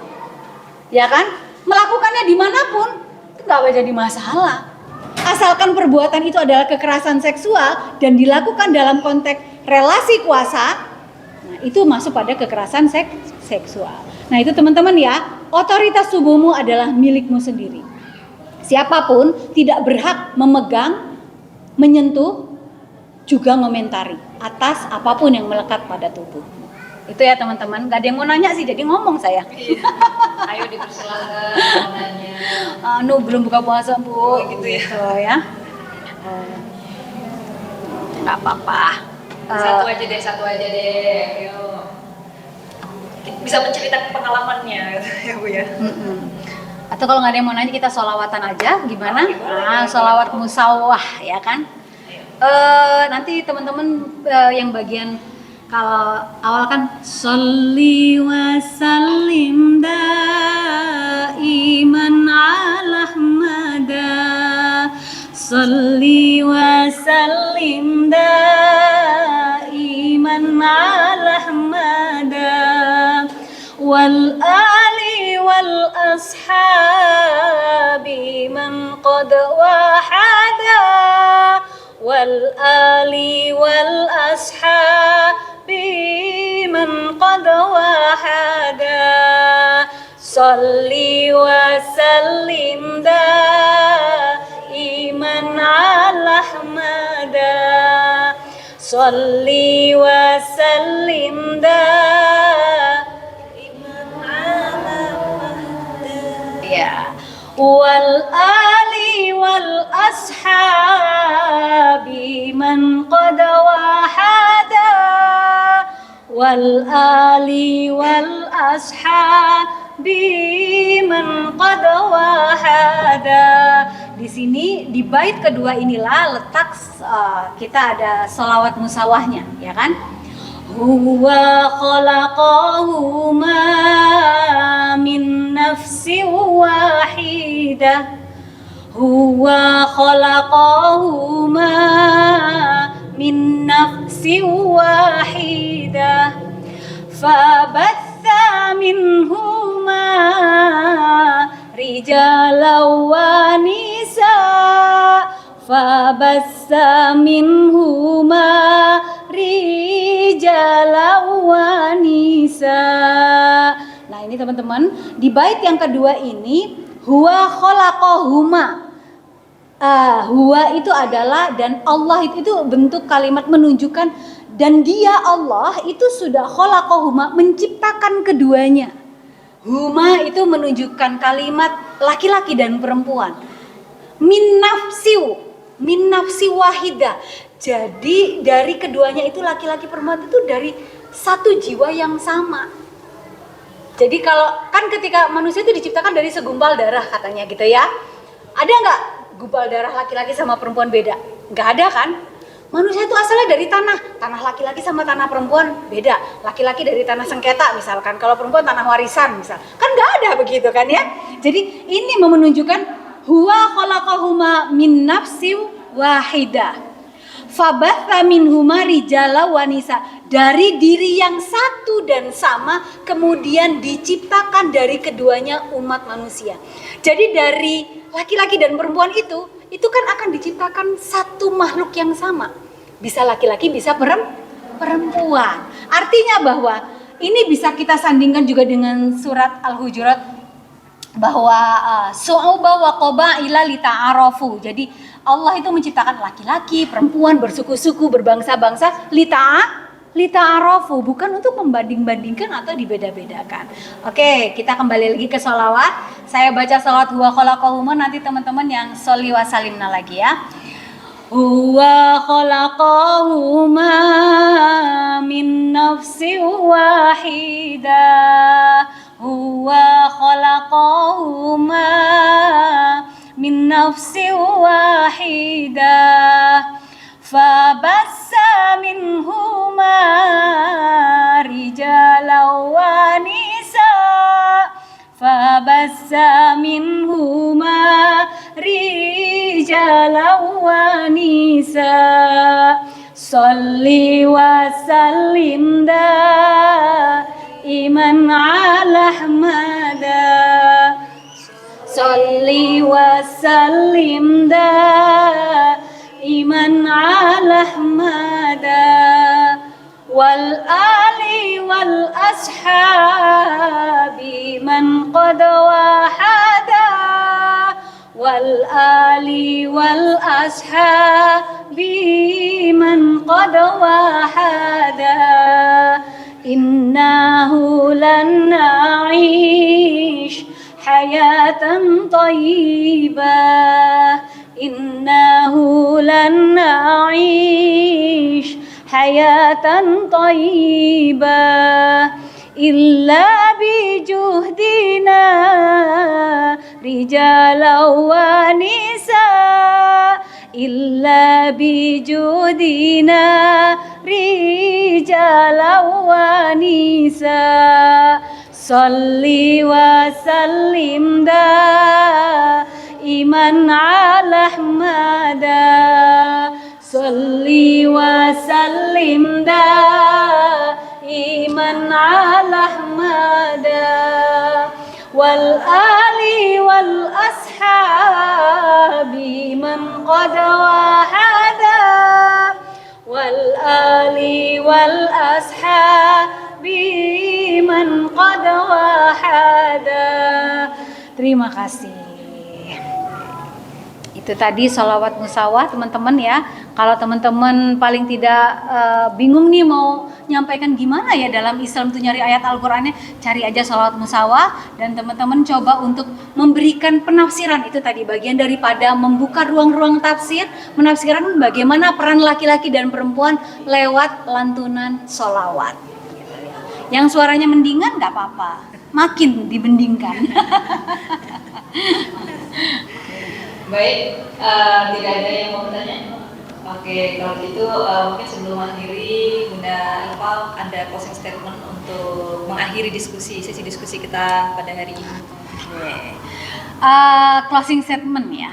Ya kan, melakukannya dimanapun itu nggak jadi masalah, asalkan perbuatan itu adalah kekerasan seksual dan dilakukan dalam konteks relasi kuasa. Nah itu masuk pada kekerasan seksual. Nah itu teman-teman ya, otoritas tubuhmu adalah milikmu sendiri. Siapapun tidak berhak memegang, menyentuh, juga mengomentari atas apapun yang melekat pada tubuhmu. Itu ya teman-teman, gak ada yang mau nanya sih, jadi ngomong saya. Iya. Ayo dipersilakan mau nanya. Belum buka puasa bu, gitu ya. Gitu, ya. Gak apa-apa. Satu aja deh. Yuk. Bisa menceritakan pengalamannya ya bu ya. Atau kalau nggak ada yang mau nanya, kita sholawatan aja, gimana? Boleh. Sholawat musawwah ya kan? Nanti teman-teman yang bagian kalau awal kan sholli wa sallim daiman ala ahmada, sholli wa sallim daiman ala ahmada wal ali wal ashabi man qad wahada wal ali wal ashabi man qad wahada salli wa sallim daiman ala ahmada salli wa sallim daiman ala ahmada ya wal ali والأصحاب من قد وحدا والآل والأصحاب من قد وحدا. Di sini di bait kedua inilah letak kita ada sholawat musawahnya, ya kan? Huwa khalaqahuma min nafsin wahidah. Huwa khalaqahuma min nafsin wahidah. Fabatha minhuma rijalan wa nisaa. Fabatha minhuma rijalan wa nisaa. Nah ini teman-teman, di bait yang kedua ini huwa khalaqahuma. Huwa itu adalah, dan Allah itu bentuk kalimat menunjukkan, dan dia Allah itu sudah khalaqahuma, menciptakan keduanya. Huma itu menunjukkan kalimat laki-laki dan perempuan. Min nafsi wahidah. Jadi dari keduanya itu laki-laki perempuan itu dari satu jiwa yang sama. Jadi kalau kan ketika manusia itu diciptakan dari segumpal darah katanya gitu ya. Ada nggak gumpal darah laki-laki sama perempuan beda? Nggak ada kan? Manusia itu asalnya dari tanah laki-laki sama tanah perempuan beda. Laki-laki dari tanah sengketa misalkan, kalau perempuan tanah warisan misal. Kan nggak ada begitu kan ya? Jadi ini menunjukkan huwa khalaqahuma min nafsin wahidah. Fabatha minhuma rijala wa nisa. Dari diri yang satu dan sama kemudian diciptakan dari keduanya umat manusia. Jadi dari laki-laki dan perempuan itu kan akan diciptakan satu makhluk yang sama. Bisa laki-laki, bisa perempuan. Artinya bahwa ini bisa kita sandingkan juga dengan surat Al-Hujurat bahwa su'uba wa qabaila lita'arafu. Jadi Allah itu menciptakan laki-laki, perempuan, bersuku-suku, berbangsa-bangsa lita'arafu, bukan untuk membanding-bandingkan atau dibeda-bedakan. Oke, kita kembali lagi ke sholawat. Saya baca sholawat huwa khalaqahuma, nanti teman-teman yang sholli wa salimna lagi ya. Huwa khalaqahuma min nafsin wahidah. Huwa khalaqahuma min nafsin wahidah. Fabassa minhuma rijalan wa nisaa. Fabassa minhuma rijalan wa nisaa. Sholli wa sallim daiman ala Ahmada. Sholli wa sallim daiman ala Ahmada. Wal ali wal ashabi man qad wahada. Wal ali wal ashabi man qad wahada. Innahu lan na'ish hayatan tayyibah. Innahu lan na'ish hayatan tayyibah illa bijuhdina rijalan wa nisaa. Illa bijuhdina rijalan wa nisaa. Sholli wa sallim daiman ala Ahmada. Sholli wa sallim daiman ala Ahmada. Wal ali wal ashabi man qad wahada. Wal ali wal ashabi man qad wahada. Terima kasih. Itu tadi sholawat musawah teman-teman ya. Kalau teman-teman paling tidak bingung nih mau nyampaikan gimana ya dalam Islam tuh nyari ayat Al-Qur'annya, cari aja sholawat musawah dan teman-teman coba untuk memberikan penafsiran. Itu tadi bagian daripada membuka ruang-ruang tafsir, menafsirkan bagaimana peran laki-laki dan perempuan lewat lantunan sholawat. Yang suaranya mendingan nggak apa-apa, makin dibendingkan. Baik, tidak ada yang mau bertanya? Oke, kalau gitu mungkin sebelum mengakhiri, Bunda Elva ada closing statement untuk mengakhiri sesi diskusi kita pada hari ini. Closing statement ya.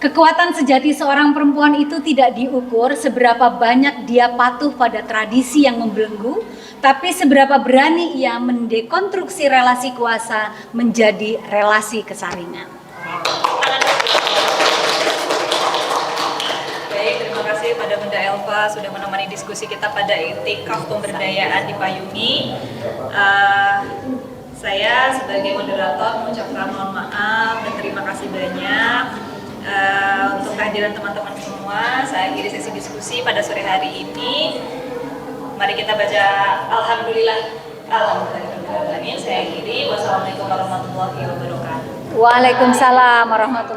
Kekuatan sejati seorang perempuan itu tidak diukur seberapa banyak dia patuh pada tradisi yang membelenggu, tapi seberapa berani ia mendekonstruksi relasi kuasa menjadi relasi kesaringan. Baik, terima kasih pada Bunda Elva sudah menemani diskusi kita pada Iktikaf Pemberdayaan di Payumi. Saya sebagai moderator mengucapkan mohon maaf dan terima kasih banyak untuk kehadiran teman-teman semua. Saya akhiri sesi diskusi pada sore hari ini. Mari kita baca Alhamdulillah. Alhamdulillah. Saya akhiri. Wassalamualaikum warahmatullahi wabarakatuh. Waalaikumsalam warahmatullahi wabarakatuh.